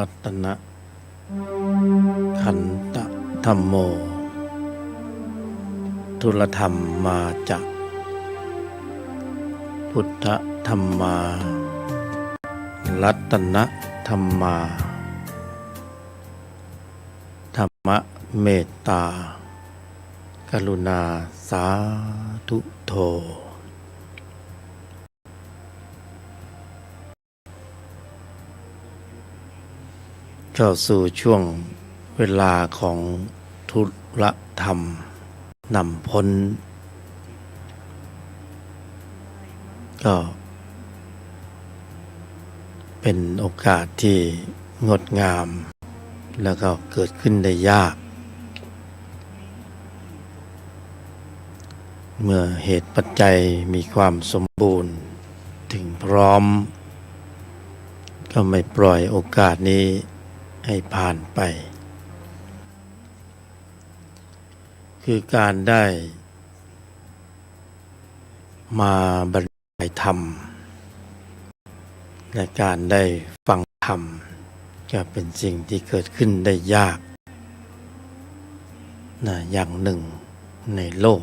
รัตนะขันตธัมโมทุลธรรมมาจากพุทธธัมมารัตนะธัมมาธรรมเมตตากรุณาสาธุโธเข้าสู่ช่วงเวลาของทุลธรรมนำพ้นก็เป็นโอกาสที่งดงามแล้วก็เกิดขึ้นได้ยากเมื่อเหตุปัจจัยมีความสมบูรณ์ถึงพร้อมก็ไม่ปล่อยโอกาสนี้ให้ผ่านไปคือการได้มาบรรยายธรรมและการได้ฟังธรรมจะเป็นสิ่งที่เกิดขึ้นได้ยากอย่างหนึ่งในโลก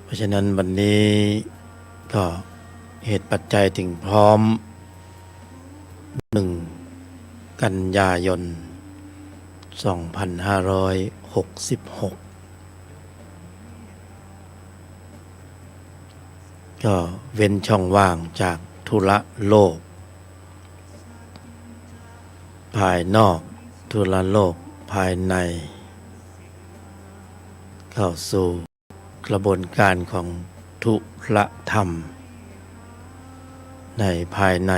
เพราะฉะนั้นวันนี้ก็เหตุปัจจัยถึงพร้อม1 กันยายน 2566ก็เว้นช่องว่างจากธุระโลกภายนอกธุระโลกภายในเข้าสู่กระบวนการของธุระธรรมในภายใน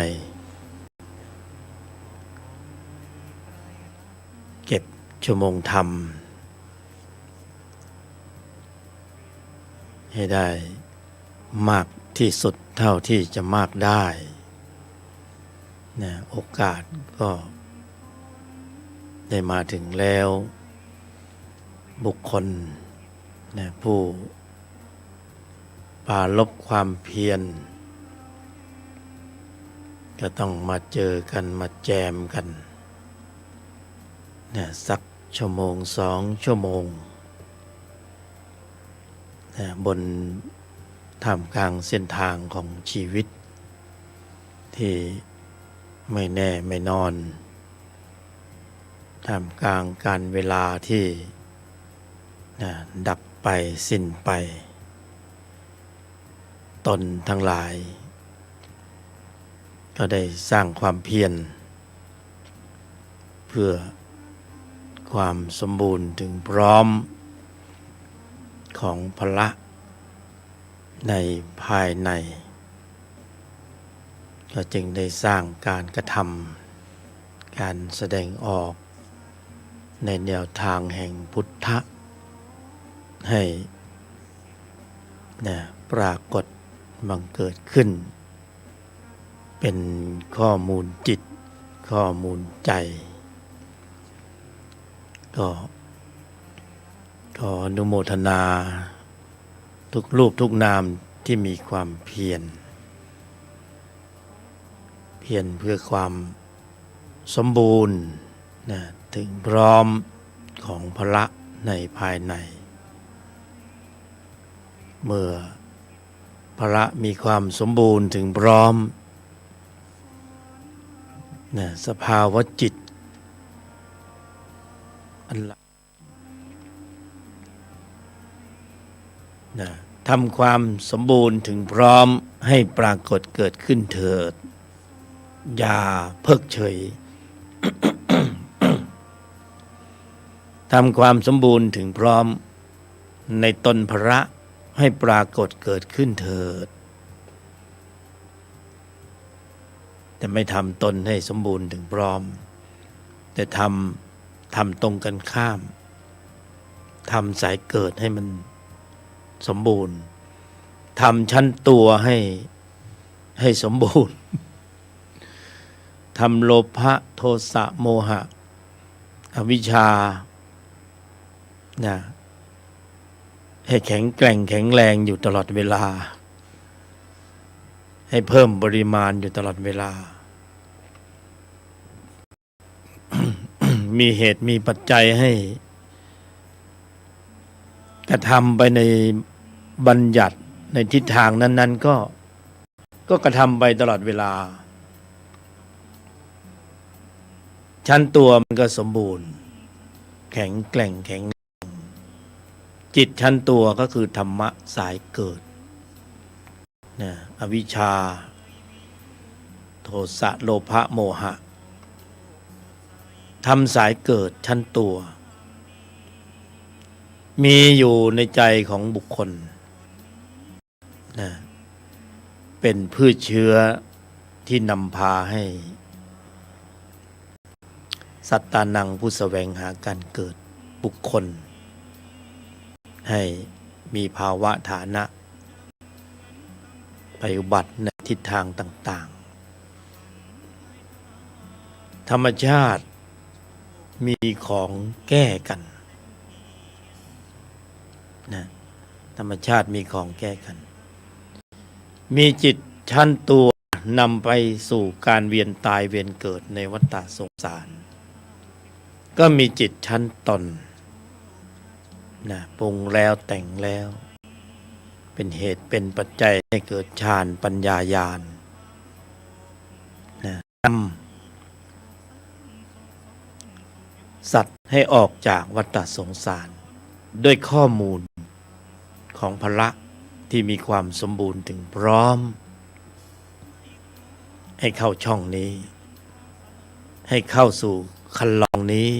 เก็บชั่วโมงธรรมให้ได้มากที่สุดเท่าที่จะมากได้โอกาสก็ได้มาถึงแล้วบุคคลผู้ปรารภความเพียรก็ต้องมาเจอกันมาแจมกันสักชั่วโมง2 ชั่วโมงบนท่ามกลางเส้นทางของชีวิตที่ไม่แน่ไม่นอนท่ามกลางการเวลาที่ดับไปสิ้นไปตนทั้งหลายก็ได้สร้างความเพียรเพื่อความสมบูรณ์ถึงพร้อมของพละในภายในก็จึงได้สร้างการกระทำการแสดงออกในแนวทางแห่งพุทธะให้ปรากฏบังเกิดขึ้นเป็นข้อมูลจิตข้อมูลใจก็ขออนุโมทนาทุกรูปทุกนามที่มีความเพียรเพื่อความสมบูรณ์ถึงพร้อมของพละในภายในเมื่อพละมีความสมบูรณ์ถึงพร้อมสภาวะจิตอันทำความสมบูรณ์ถึงพร้อมให้ปรากฏเกิดขึ้นเถิดอย่าเพิกเฉย ทำความสมบูรณ์ถึงพร้อมในตนพระให้ปรากฏเกิดขึ้นเถิดแต่ไม่ทำตนให้สมบูรณ์ถึงพร้อมแต่ทำตรงกันข้ามทำสายเกิดให้มันสมบูรณ์ทำชั้นตัวให้สมบูรณ์ทำโลภะโทสะโมหะอวิชชาให้แข็งแกร่งแข็งแรงอยู่ตลอดเวลา ให้เพิ่มปริมาณอยู่ตลอดเวลา มีเหตุมีปัจจัยให้กระทำไปในบัญญัติในทิศทางนั้นๆก็กระทำไปตลอดเวลาชั้นตัวมันก็สมบูรณ์แข็งแกร่งแข็งจิตชั้นตัวก็คือธรรมะสายเกิดนะอวิชชาโทสะโลภะโมหะทำสายเกิดชั้นตัวมีอยู่ในใจของบุคคลนะเป็นพืชเชื้อที่นำพาให้สัตตานังผู้แสวงหาการเกิดบุคคลให้มีภาวะฐานะไปอุบัติในทิศทางต่างๆธรรมชาติมีของแก้กันนะธรรมชาติมีของแก้กันมีจิตชั้นตัวนำไปสู่การเวียนตายเวียนเกิดในวัฏฏะสงสารก็มีจิตชั้นตนนะปรุงแล้วแต่งแล้วเป็นเหตุเป็นปัจจัยให้เกิดฌานปัญญาญาณนะนำสัตว์ให้ออกจากวัฏฏะสงสารด้วยข้อมูลของพละที่มีความสมบูรณ์ถึงพร้อมให้เข้าช่องนี้ให้เข้าสู่คันลองนี้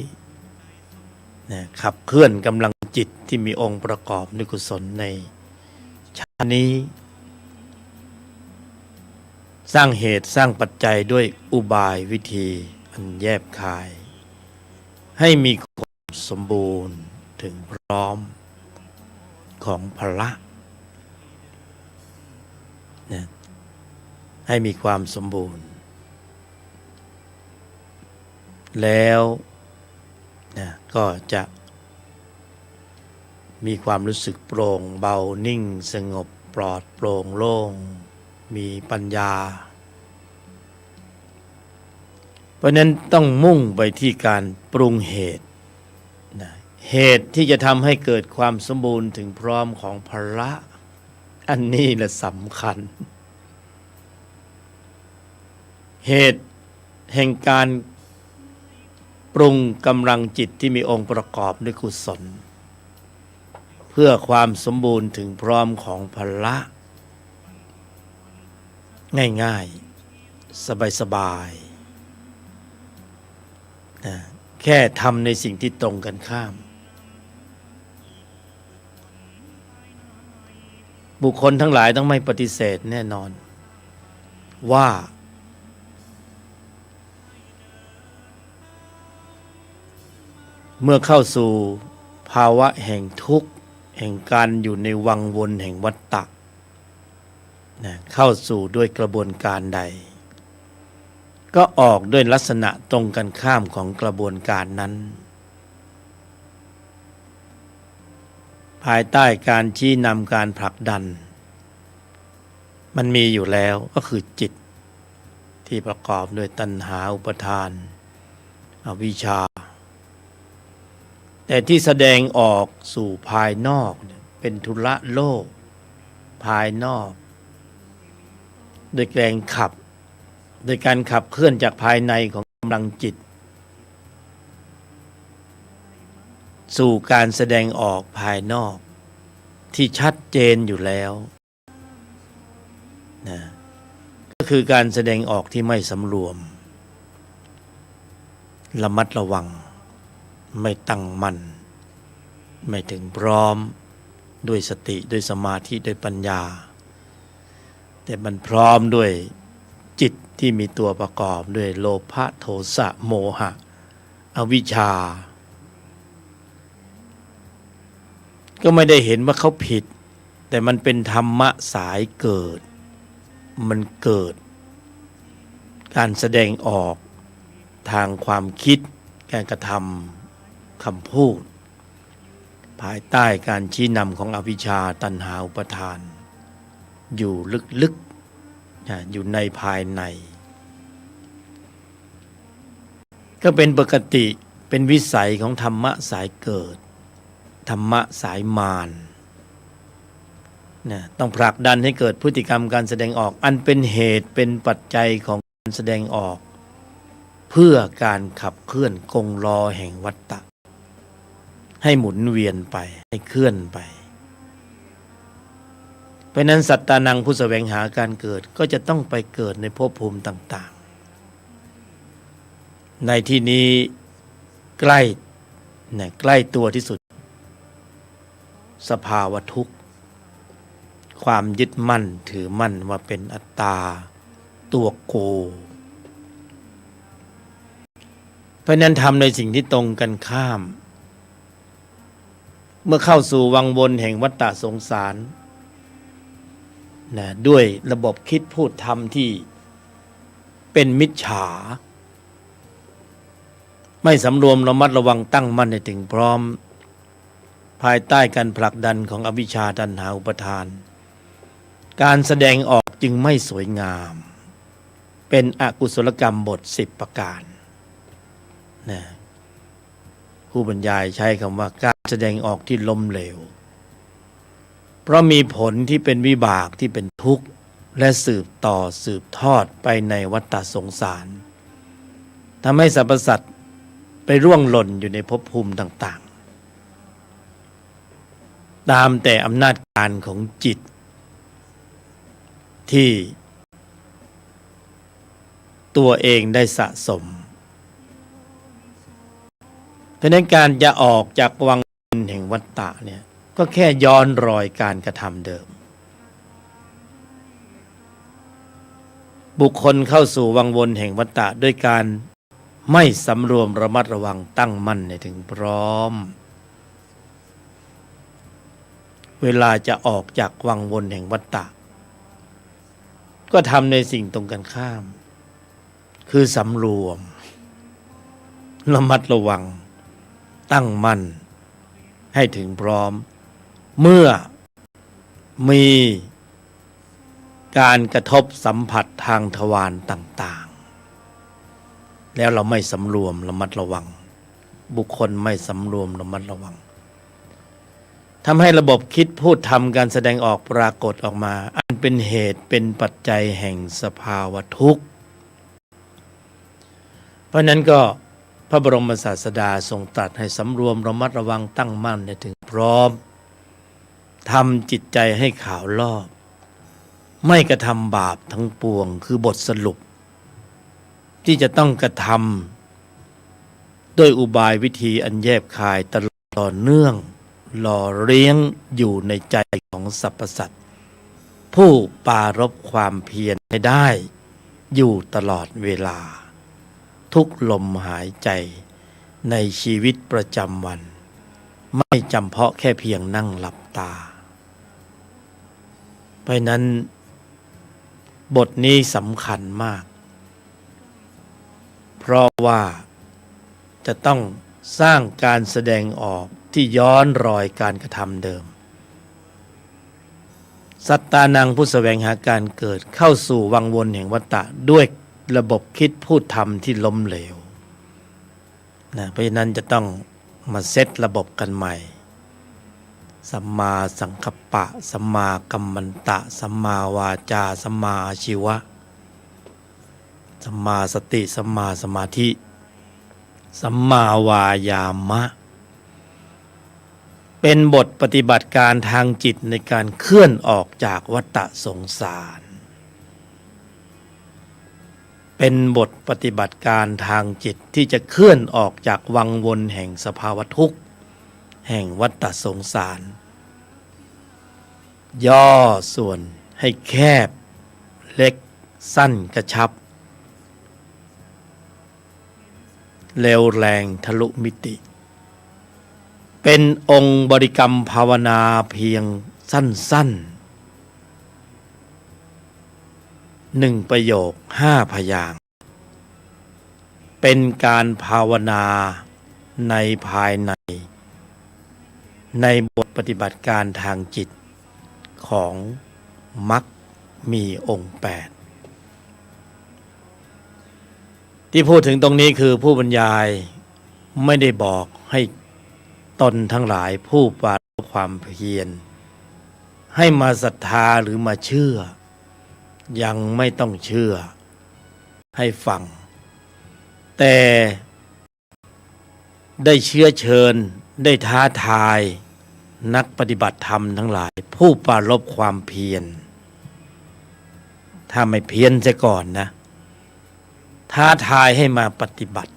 นะขับเคลื่อนกำลังจิตที่มีองค์ประกอบด้วยกุศลในชาตินี้สร้างเหตุสร้างปัจจัยด้วยอุบายวิธีอันแยบคายให้มีความสมบูรณ์ถึงพร้อมของพละนะให้มีความสมบูรณ์แล้วนะก็จะมีความรู้สึกโปร่งเบานิ่งสงบปลอดโปร่งโล่งมีปัญญาเพราะนั้นต้องมุ่งไปที่การปรุงเหตุนะเหตุที่จะทำให้เกิดความสมบูรณ์ถึงพร้อมของพละอันนี้แหละสำคัญเหตุแห่งการปรุงกำลังจิตที่มีองค์ประกอบด้วยกุศลเพื่อความสมบูรณ์ถึงพร้อมของพละง่ายๆสบายๆนะแค่ทำในสิ่งที่ตรงกันข้ามบุคคลทั้งหลายต้องไม่ปฏิเสธแน่นอนว่าเมื่อเข้าสู่ภาวะแห่งทุกข์แห่งการอยู่ในวังวนแห่งวัฏฏะนะเข้าสู่ด้วยกระบวนการใดก็ออกด้วยลักษณะตรงกันข้ามของกระบวนการนั้นภายใต้การชี้นำการผลักดันมันมีอยู่แล้วก็คือจิตที่ประกอบด้วยตัณหาอุปทานอวิชชาแต่ที่แสดงออกสู่ภายนอกเป็นธุระโลกภายนอกโดยแรงขับโดยการขับเคลื่อนจากภายในของกำลังจิตสู่การแสดงออกภายนอกที่ชัดเจนอยู่แล้วนะก็คือการแสดงออกที่ไม่สำรวมระมัดระวังไม่ตั้งมั่นไม่ถึงพร้อมด้วยสติด้วยสมาธิด้วยปัญญาแต่มันพร้อมด้วยจิตที่มีตัวประกอบด้วยโลภะโทสะโมหะอวิชชาก็ไม่ได้เห็นว่าเขาผิดแต่มันเป็นธรรมะสายเกิดมันเกิดการแสดงออกทางความคิดการกระทำคำพูดภายใต้การชี้นำของอวิชชาตัณหาอุปทานอยู่ลึกๆ อยู่ในภายในก็เป็นปกติเป็นวิสัยของธรรมะสายเกิดธรรมะสายมารต้องผลักดันให้เกิดพฤติกรรมการแสดงออกอันเป็นเหตุเป็นปัจจัยของการแสดงออกเพื่อการขับเคลื่อนกงล้อแห่งวัฏฏะให้หมุนเวียนไปให้เคลื่อนไปเพราะนั้นสัตตานังผู้แสวงหาการเกิดก็จะต้องไปเกิดในภพภูมิต่างๆในที่นี้ใกล้ตัวที่สุดสภาวะทุกข์ความยึดมั่นถือมั่นว่าเป็นอัตตาตัวโกเพราะนั้นทำในสิ่งที่ตรงกันข้ามเมื่อเข้าสู่วังวนแห่งวัฏฏะสงสารด้วยระบบคิดพูดทำที่เป็นมิจฉาไม่สำรวมระมัดระวังตั้งมั่นให้ถึงพร้อมภายใต้การผลักดันของอวิชชาตัณหาอุปาทานการแสดงออกจึงไม่สวยงามเป็นอกุศลกรรมบท10ประการผู้บรรยายใช้คำว่าการแสดงออกที่ล้มเหลวเพราะมีผลที่เป็นวิบากที่เป็นทุกข์และสืบต่อสืบทอดไปในวัฏฏะสงสารทำให้สรรพสัตว์ไปร่วงหล่นอยู่ในภพภูมิต่างๆตามแต่อำนาจการของจิตที่ตัวเองได้สะสมเพราะนั้นการจะออกจากวังวนแห่งวัฏฏะเนี่ยก็แค่ย้อนรอยการกระทำเดิมบุคคลเข้าสู่วังวนแห่งวัฏฏะด้วยการไม่สำรวมระมัดระวังตั้งมั่นในถึงพร้อมเวลาจะออกจากวังวนแห่งวัฏฏะก็ทำในสิ่งตรงกันข้ามคือสำรวมระมัดระวังตั้งมั่นให้ถึงพร้อมเมื่อมีการกระทบสัมผัสทางทวารต่างๆแล้วเราไม่สำรวมระมัดระวังบุคคลไม่สำรวมระมัดระวังทำให้ระบบคิดพูดทำการแสดงออกปรากฏออกมาอันเป็นเหตุเป็นปัจจัยแห่งสภาวะทุกข์เพราะนั้นก็พระบรมศาสดาทรงตรัสให้สำรวมระมัดระวังตั้งมั่นถึงพร้อมทำจิตใจให้ขาวรอบไม่กระทำบาปทั้งปวงคือบทสรุปที่จะต้องกระทำด้วยอุบายวิธีอันแยบคายตลอดต่อเนื่องหล่อเลี้ยงอยู่ในใจของสรรพสัตว์ผู้ปรารภความเพียรให้ได้อยู่ตลอดเวลาทุกลมหายใจในชีวิตประจำวันไม่จำเพาะแค่เพียงนั่งหลับตาเพราะนั้นบทนี้สำคัญมากเพราะว่าจะต้องสร้างการแสดงออกที่ย้อนรอยการกระทำเดิมสัตตานังผู้แสวงหาการเกิดเข้าสู่วังวนแห่งวัฏฏะด้วยระบบคิดพูดทำที่ล้มเหลวเพราะฉะนั้นจะต้องมาเซตระบบกันใหม่สัมมาสังกัปปะสัมมากัมมันตะสัมมาวาจาสัมมาอาชีวะสัมมาสติสัมมาสมาธิสัมมาวายามะเป็นบทปฏิบัติการทางจิตในการเคลื่อนออกจากวัฏฏะสงสารเป็นบทปฏิบัติการทางจิตที่จะเคลื่อนออกจากวังวนแห่งสภาวะทุกข์แห่งวัฏฏะสงสารย่อส่วนให้แคบเล็กสั้นกระชับเร็วแรงทะลุมิติเป็นองค์บริกรรมภาวนาเพียงสั้นๆ1ประโยค5พยางค์เป็นการภาวนาในภายในบทปฏิบัติการทางจิตของมรรคมีองค์ ที่พูดถึงตรงนี้คือผู้บรรยายไม่ได้บอกให้ตนทั้งหลายผู้ปรารถนาความเพียรให้มาศรัทธาหรือมาเชื่อยังไม่ต้องเชื่อให้ฟังแต่ได้เชื้อเชิญได้ท้าทายนักปฏิบัติธรรมทั้งหลายผู้ปรารภความเพียรถ้าไม่เพียรเสียก่อนนะท้าทายให้มาปฏิบัติ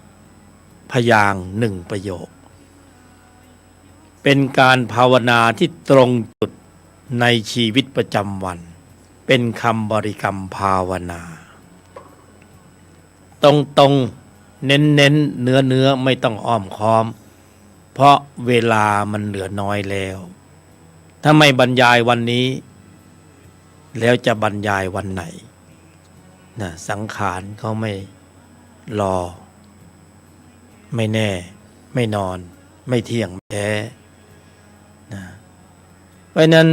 5 พยางค์ 1 ประโยคเป็นการภาวนาที่ตรงจุดในชีวิตประจำวันเป็นคำบริกรรมภาวนาตรงๆเน้นเนื้อไม่ต้องอ้อมค้อมเพราะเวลามันเหลือน้อยแล้วถ้าไม่บรรยายวันนี้แล้วจะบรรยายวันไหนนะสังขารเขาไม่รอไม่แน่ไม่นอนไม่เที่ยงแท้นะเพราะนั้น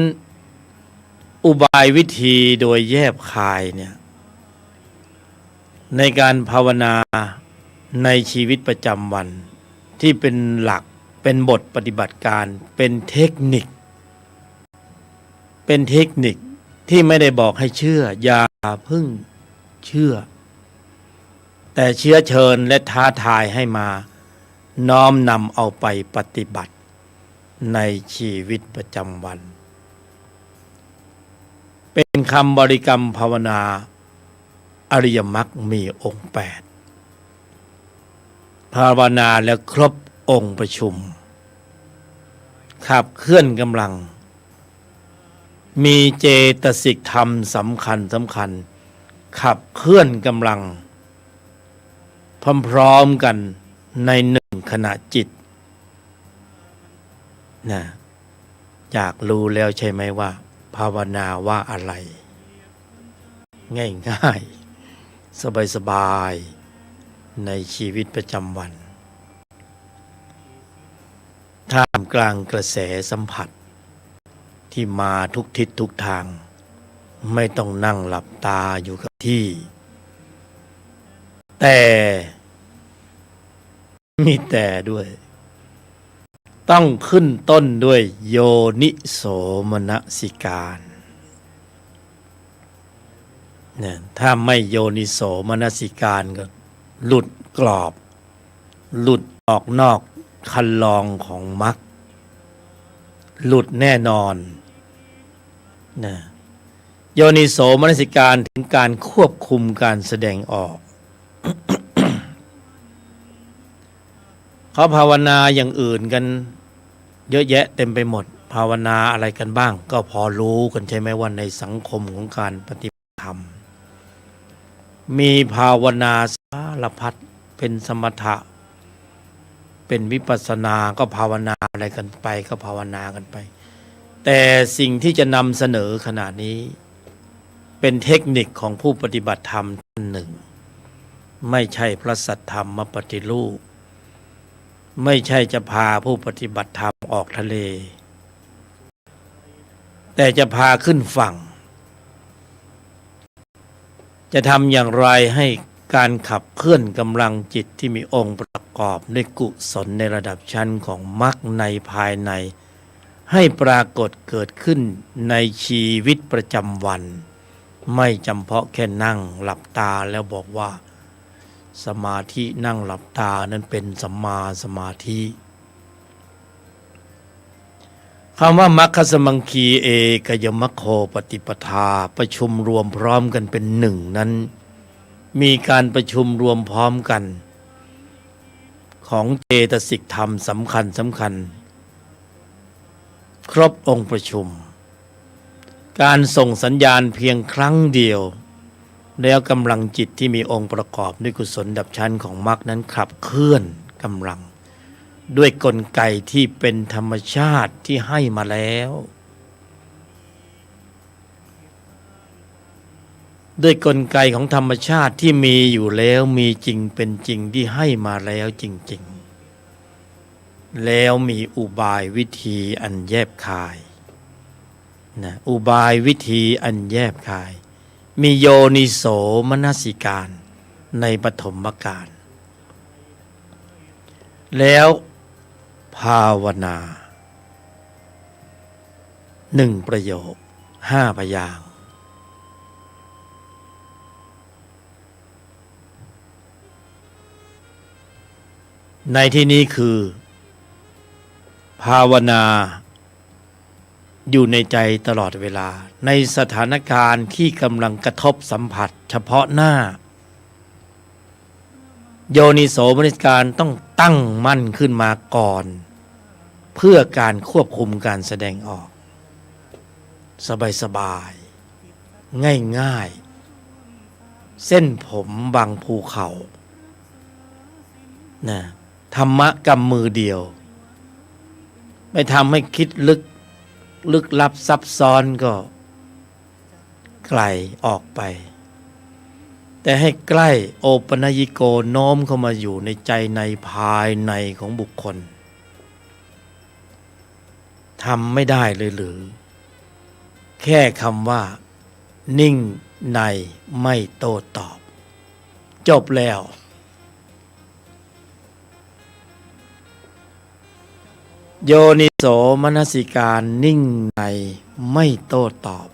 อุบายวิธีโดยแยบคายเนี่ยในการภาวนาในชีวิตประจำวันที่เป็นหลักเป็นบทปฏิบัติการเป็นเทคนิคที่ไม่ได้บอกให้เชื่ออย่าเพิ่งเชื่อแต่เชื้อเชิญและท้าทายให้มาน้อมนำเอาไปปฏิบัติในชีวิตประจำวันเป็นคำบริกรรมภาวนาอริยมรรคมีองค์8ภาวนาแล้วครบองค์ประชุมขับเคลื่อนกำลังมีเจตสิกธรรมสำคัญขับเคลื่อนกำลังพร้อมๆกันใน1 ขณะจิตนะอยากรู้แล้วใช่ไหมว่าภาวนาว่าอะไรง่ายๆสบายๆในชีวิตประจำวันท่ามกลางกระแสสัมผัสที่มาทุกทิศทุกทางไม่ต้องนั่งหลับตาอยู่กับที่แต่มีแต่ด้วยต้องขึ้นต้นด้วยโยนิโสมนสิการเนี่ยถ้าไม่โยนิโสมนสิการก็หลุดกรอบหลุดออกนอกคันลองของมรรคหลุดแน่นอนนะโยนิโสมนสิการถึงการควบคุมการแสดงออก เขาภาวนาอย่างอื่นกันเยอะแยะเต็มไปหมดภาวนาอะไรกันบ้างก็พอรู้กันใช่ไหมว่าในสังคมของการปฏิบัติธรรมมีภาวนาสารพัดเป็นสมถะเป็นวิปัสสนาก็ภาวนาอะไรกันไปก็ภาวนากันไปแต่สิ่งที่จะนำเสนอขณะนี้เป็นเทคนิคของผู้ปฏิบัติธรรมท่านหนึ่งไม่ใช่พระสัทธรรมปฏิรูปไม่ใช่จะพาผู้ปฏิบัติธรรมออกทะเลแต่จะพาขึ้นฝั่งจะทำอย่างไรให้การขับเคลื่อนกำลังจิตที่มีองค์ประกอบด้วยกุศลในระดับชั้นของมรรคในภายในให้ปรากฏเกิดขึ้นในชีวิตประจำวันไม่จำเพาะแค่นั่งหลับตาแล้วบอกว่าสมาธินั่งหลับตานั้นเป็นสัมมาสมาธิคำว่ามัคคสมังคีเอกยมัคโคปฏิปทาประชุมรวมพร้อมกันเป็นหนึ่งนั้นมีการประชุมรวมพร้อมกันของเจตสิกธรรมสำคัญครบองค์ประชุมการส่งสัญญาณเพียงครั้งเดียวแล้วกำลังจิตที่มีองค์ประกอบด้วยกุศลดับชั้นของมรรคนั้นขับเคลื่อนกำลังด้วยกลไกที่เป็นธรรมชาติที่ให้มาแล้วด้วยกลไกของธรรมชาติที่มีอยู่แล้วมีจริงเป็นจริงที่ให้มาแล้วจริงๆแล้วมีอุบายวิธีอันแยบคายนะอุบายวิธีอันแยบคายมีโยนิโสมนสิการ ในปฐมกาลแล้วภาวนา1 ประโยค 5 พยางค์ในที่นี้คือภาวนาอยู่ในใจตลอดเวลาในสถานการณ์ที่กำลังกระทบสัมผัสเฉพาะหน้าโยนิโสมนสิการต้องตั้งมั่นขึ้นมาก่อนเพื่อการควบคุมการแสดงออกสบายๆง่ายๆเส้นผมบางภูเขานะธรรมะกำมือเดียวไม่ทำให้คิดลึกลับซับซ้อนก็ไกลออกไปแต่ให้ใกล้โอปัญญิโกโน้มเข้ามาอยู่ในใจในภายในของบุคคลทำไม่ได้เลยหรือแค่คำว่านิ่งในไม่โต้ตอบจบแล้วโยนิโสมนสิการนิ่งในไม่โต้ตอบ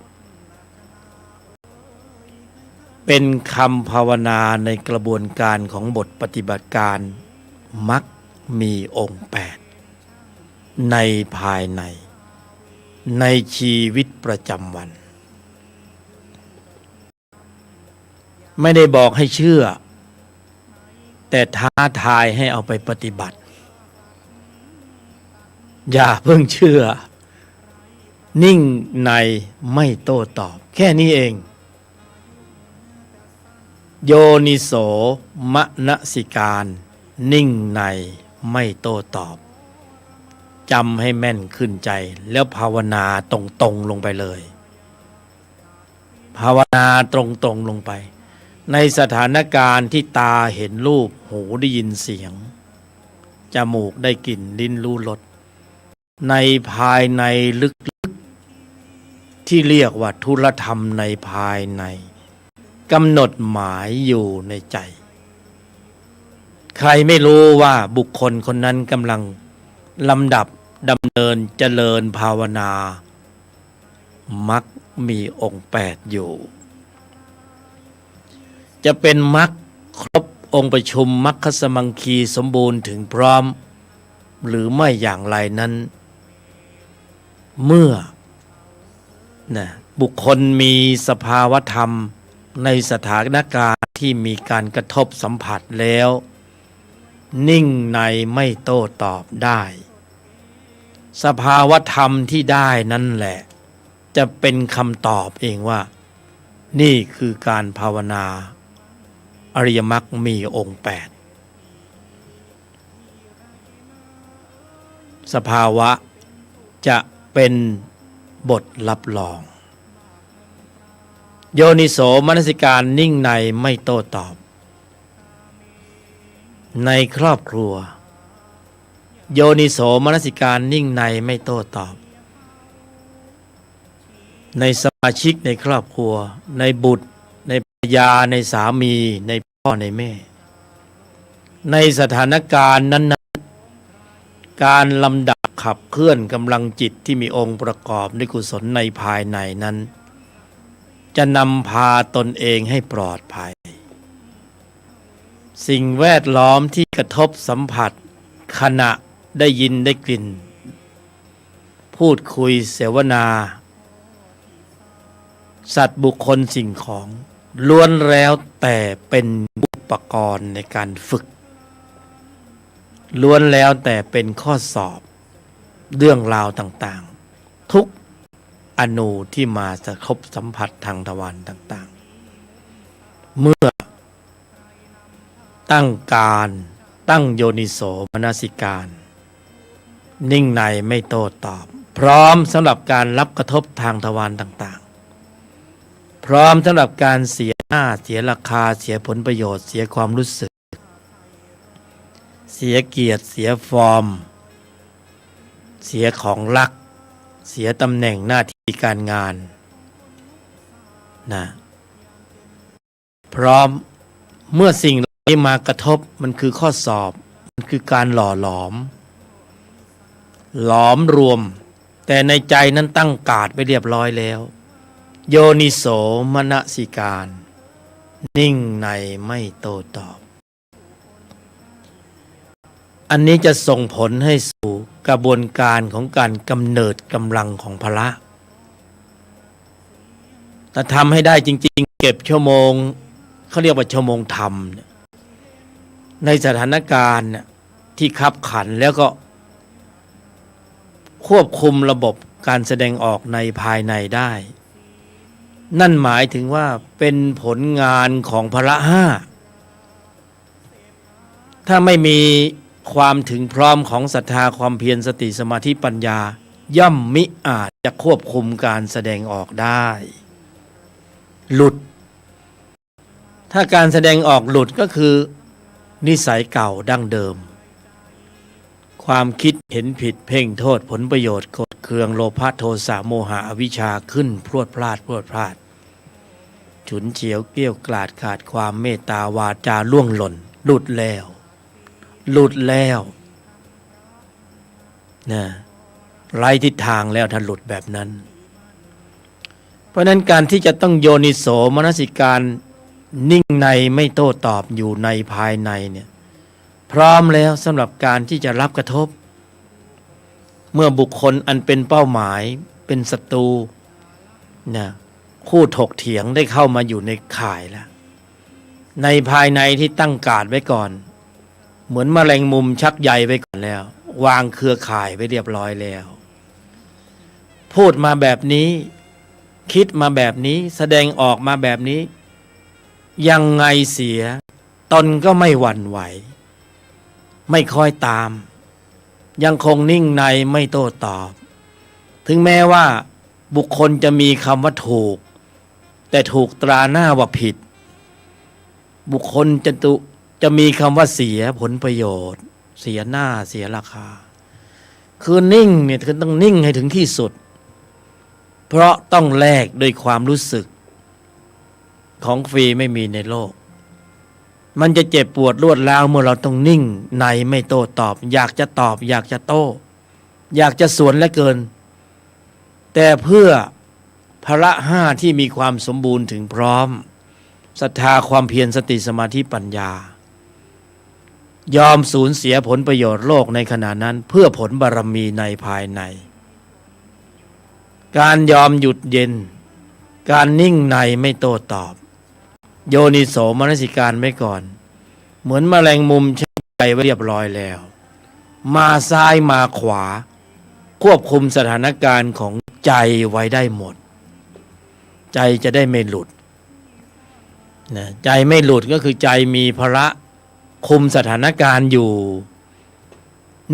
เป็นคำภาวนาในกระบวนการของบทปฏิบัติการมักมีองค์ 8ในภายในชีวิตประจำวันไม่ได้บอกให้เชื่อแต่ท้าทายให้เอาไปปฏิบัติอย่าเพิ่งเชื่อนิ่งในไม่โต้ตอบแค่นี้เองโยนิโสมนสิการนิ่งในไม่โต้ตอบจำให้แม่นขึ้นใจแล้วภาวนาตรงๆลงไปเลยภาวนาตรงๆลงไปในสถานการณ์ที่ตาเห็นรูปหูได้ยินเสียงจมูกได้กลิ่นลิ้นรู้รสในภายในลึกๆที่เรียกว่าธุรธรรมในภายในกำหนดหมายอยู่ในใจใครไม่รู้ว่าบุคคลคนนั้นกำลังลำดับดำเนินเจริญภาวนามักมีองค์ 8อยู่จะเป็นมักครบองค์ประชุมมัคคสมังคีสมบูรณ์ถึงพร้อมหรือไม่อย่างไรนั้นเมื่อบุคคลมีสภาวธรรมในสถานการณ์ที่มีการกระทบสัมผัสแล้วนิ่งในไม่โต้ตอบได้สภาวธรรมที่ได้นั่นแหละจะเป็นคำตอบเองว่านี่คือการภาวนาอริยมรรคมีองค์ 8สภาวะจะเป็นบทรับรองโยนิโสมนสิการนิ่งในไม่โต้ตอบในครอบครัวโยนิโสมนสิการนิ่งในไม่โต้ตอบในสมาชิกในครอบครัวในบุตรในภรรยาในสามีในพ่อในแม่ในสถานการณ์นั้นการลำดับขับเคลื่อนกำลังจิตที่มีองค์ประกอบด้วยกุศลในภายในนั้นจะนำพาตนเองให้ปลอดภัยสิ่งแวดล้อมที่กระทบสัมผัสขณะได้ยินได้กลิ่นพูดคุยเสวนาสัตว์บุคคลสิ่งของล้วนแล้วแต่เป็นอุปกรณ์ในการฝึกล้วนแล้วแต่เป็นข้อสอบเรื่องราวต่างๆทุกอนูที่มากระทบสัมผัสทางทวารต่างๆเมื่อตั้งโยนิโสมนสิการนิ่งในไม่โต้ตอบพร้อมสำหรับการรับกระทบทางทวารต่างๆพร้อมสำหรับการเสียหน้าเสียราคาเสียผลประโยชน์เสียความรู้สึกเสียเกียรติเสียฟอร์มเสียของรักเสียตำแหน่งหน้าที่การงานพร้อม เมื่อสิ่งเหล่านี้มากระทบมันคือข้อสอบมันคือการหล่อหลอมรวมแต่ในใจนั้นตั้งการ์ดไปเรียบร้อยแล้วโยนิโสมนสิการนิ่งในไม่โต้ตอบอันนี้จะส่งผลให้สู่กระบวนการของการกำเนิดกำลังของพละถ้าทำให้ได้จริงๆเก็บชั่วโมงเขาเรียกว่าชั่วโมงธรรมในสถานการณ์ที่คับขันแล้วก็ควบคุมระบบการแสดงออกในภายในได้นั่นหมายถึงว่าเป็นผลงานของพละห้าถ้าไม่มีความถึงพร้อมของศรัทธาความเพียรสติสมาธิปัญญาย่อมมิอาจจะควบคุมการแสดงออกได้หลุดถ้าการแสดงออกหลุดก็คือนิสัยเก่าดั้งเดิมความคิดเห็นผิดเพ่งโทษผลประโยชน์กดเคืองโลภะโทสะโมหะอวิชชาขึ้นพรวดพลาดฉุนเฉียวเกลี้ยวกล่อมขาดความเมตตาวาจาล่วงหล่นหลุดแล้วนะไร้ทิศทางแล้วถ้าหลุดแบบนั้นเพราะนั้นการที่จะต้องโยนิโสมนสิการนิ่งในไม่โต้ตอบอยู่ในภายในเนี่ยพร้อมแล้วสำหรับการที่จะรับกระทบเมื่อบุคคลอันเป็นเป้าหมายเป็นศัตรูนะคู่ถกเถียงได้เข้ามาอยู่ในข่ายแล้วในภายในที่ตั้งการ์ดไว้ก่อนเหมือนแมลงมุมชักใยไว้ก่อนแล้ววางเครือข่ายไว้เรียบร้อยแล้วพูดมาแบบนี้คิดมาแบบนี้แสดงออกมาแบบนี้ยังไงเสียตนก็ไม่หวั่นไหวไม่คอยตามยังคงนิ่งในไม่โต้ตอบถึงแม้ว่าบุคคลจะมีคำว่าถูกแต่ถูกตราหน้าว่าผิดบุคคลจะมีคำว่าเสียผลประโยชน์เสียหน้าเสียราคาคือนิ่งเนี่ยคือต้องนิ่งให้ถึงที่สุดเพราะต้องแลกด้วยความรู้สึกของฟรีไม่มีในโลกมันจะเจ็บปวดรวดร้าวเมื่อเราต้องนิ่งในไม่โต้ตอบอยากจะตอบอยากจะโต้อยากจะสวนเหลือเกินแต่เพื่อพละห้าที่มีความสมบูรณ์ถึงพร้อมศรัทธาความเพียรสติสมาธิปัญญายอมสูญเสียผลประโยชน์โลกในขณะนั้นเพื่อผลบารมีในภายในการยอมหยุดเย็นการนิ่งในไม่โต้ตอบโยนิโสมนสิการไว้ก่อนเหมือนแมลงมุมใช้ใจไว้เรียบร้อยแล้วมาซ้ายมาขวาควบคุมสถานการณ์ของใจไว้ได้หมดใจจะได้ไม่หลุดนะใจไม่หลุดก็คือใจมีพละคุมสถานการณ์อยู่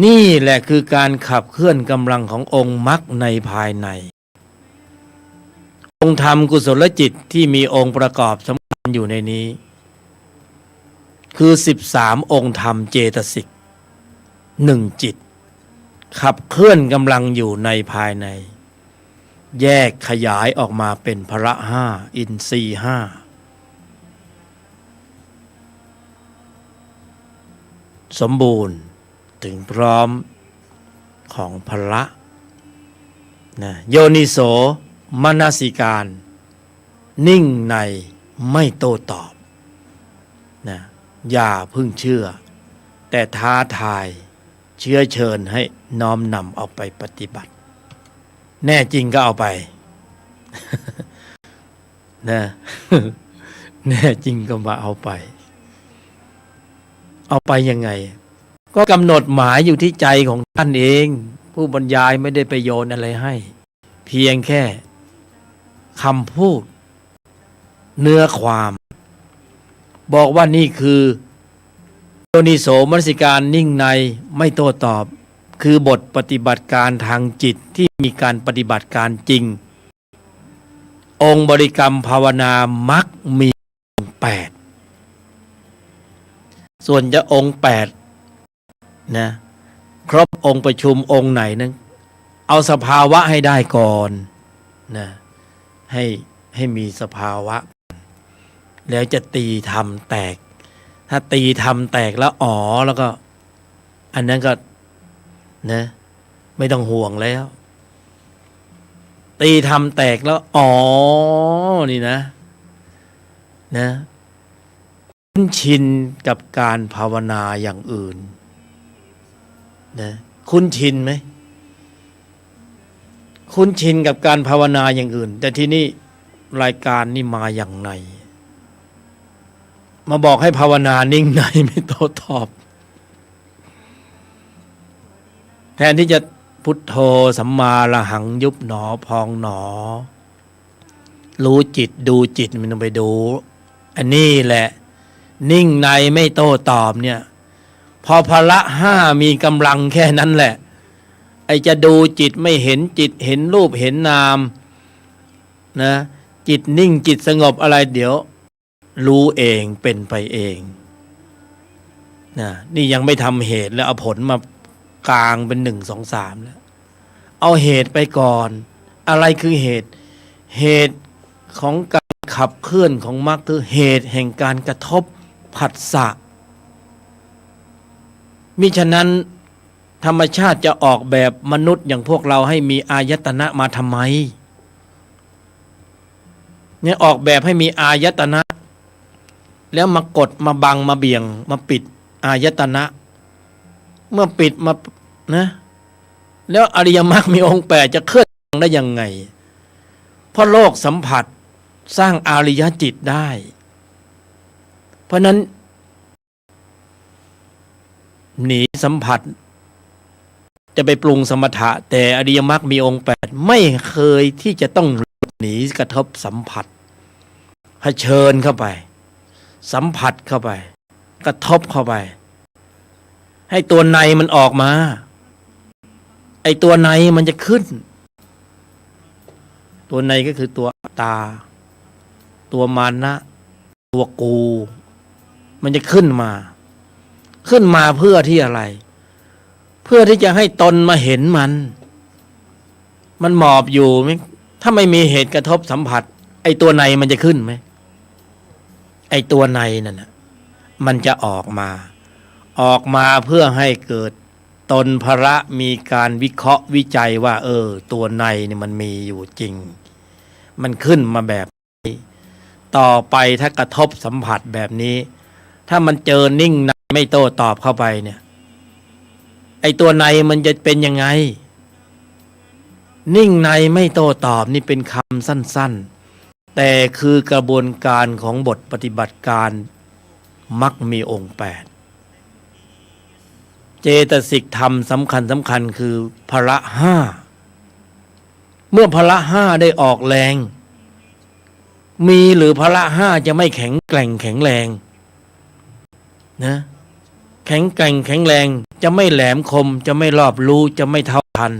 นี่แหละคือการขับเคลื่อนกำลังขององค์มรรคในภายในองค์ธรรมกุศลจิตที่มีองค์ประกอบสำคัญอยู่ในนี้คือ13องค์ธรรมเจตสิก1จิตขับเคลื่อนกำลังอยู่ในภายในแยกขยายออกมาเป็นพละห้าอินทรีย์ห้าสมบูรณ์ถึงพร้อมของพละนะโยนิโสมนสิการนิ่งในไม่โต้ตอบนะอย่าเพิ่งเชื่อแต่ท้าทายเชื้อเชิญให้น้อมนำเอาไปปฏิบัติแน่จริงก็เอาไป นะแน่จริงก็มาเอาไปยังไงก็กำหนดหมายอยู่ที่ใจของท่านเองผู้บรรยายไม่ได้ไปโยนอะไรให้เพียงแค่คำพูดเนื้อความบอกว่านี่คือโยนิโสมนสิการนิ่งในไม่โต้ตอบคือบทปฏิบัติการทางจิตที่มีการปฏิบัติการจริงองค์บริกรรมภาวนามักมี8ส่วนจะองค์8นะครบองค์ประชุมองค์ไหนนั้นเอาสภาวะให้ได้ก่อนนะให้มีสภาวะแล้วจะตีธรรมแตก ถ้าตีทำแตกแล้วอ๋อแล้วก็ อันนั้นก็นะไม่ต้องห่วงแล้ว ตีทำแตกแล้วอ๋อนี่นะคุ้นชินกับการภาวนาอย่างอื่นนะคุ้นชินไหมคุ้นชินกับการภาวนาอย่างอื่นแต่ที่นี่รายการนี่มาอย่างไรมาบอกให้ภาวนานิ่งในไม่โต้ตอบแทนที่จะพุทโธสัมมาระหังยุบหนอพองหนอรู้จิตดูจิตมันต้องไปดูอันนี้แหละนิ่งในไม่โต้ตอบเนี่ยพอพละห้ามีกำลังแค่นั้นแหละไอจะดูจิตไม่เห็นจิตเห็นรูปเห็นนามนะจิตนิ่งจิตสงบอะไรเดี๋ยวรู้เองเป็นไปเองนะนี่ยังไม่ทำเหตุแล้วเอาผลมากลางเป็น1 2 3แล้วเอาเหตุไปก่อนอะไรคือเหตุของการขับเคลื่อนของมรรคคือเหตุแห่งการกระทบผัสสะมิฉะนั้นธรรมชาติจะออกแบบมนุษย์อย่างพวกเราให้มีอายตนะมาทำไมเนี่ยออกแบบให้มีอายตนะแล้วมากดมาบังมาเบี่ยงมาปิดอายตนะเมื่อปิดมานะแล้วอริยมรรคมีองค์8จะเคลื่อนได้ยังไงเพราะโลกสัมผัสสร้างอริยจิตได้เพราะนั้นหนีสัมผัสจะไปปรุงสมถะแต่อริยมรรคมีองค์8ไม่เคยที่จะต้องหนีกระทบสัมผัสเผชิญเข้าไปสัมผัสเข้าไปกระทบเข้าไปให้ตัวในมันออกมาไอตัวในมันจะขึ้นตัวในก็คือตัวตาตัวมานะตัวกูมันจะขึ้นมาเพื่อที่อะไรเพื่อที่จะให้ตนมาเห็นมันหมอบอยู่ไหมถ้าไม่มีเหตุกระทบสัมผัสไอตัวในมันจะขึ้นไหมไอตัวในนั่นน่ะมันจะออกมาเพื่อให้เกิดตนภระมีการวิเคราะห์วิจัยว่าตัวในนี่มันมีอยู่จริงมันขึ้นมาแบบนี้ต่อไปถ้ากระทบสัมผัสแบบนี้ถ้ามันเจอนิ่งในไม่โต้ตอบเข้าไปเนี่ยไอตัวในมันจะเป็นยังไงนิ่งในไม่โต้ตอบนี่เป็นคำสั้นๆแต่คือกระบวนการของบทปฏิบัติการมักมีองค์8เจตสิกธรรมสำคัญคือพละห้าเมื่อพละห้าได้ออกแรงมีหรือพละห้าจะไม่แข็งแกร่งแข็งแรงนะแข็งแกร่งแข็งแรงจะไม่แหลมคมจะไม่รอบรู้จะไม่เท่าทัน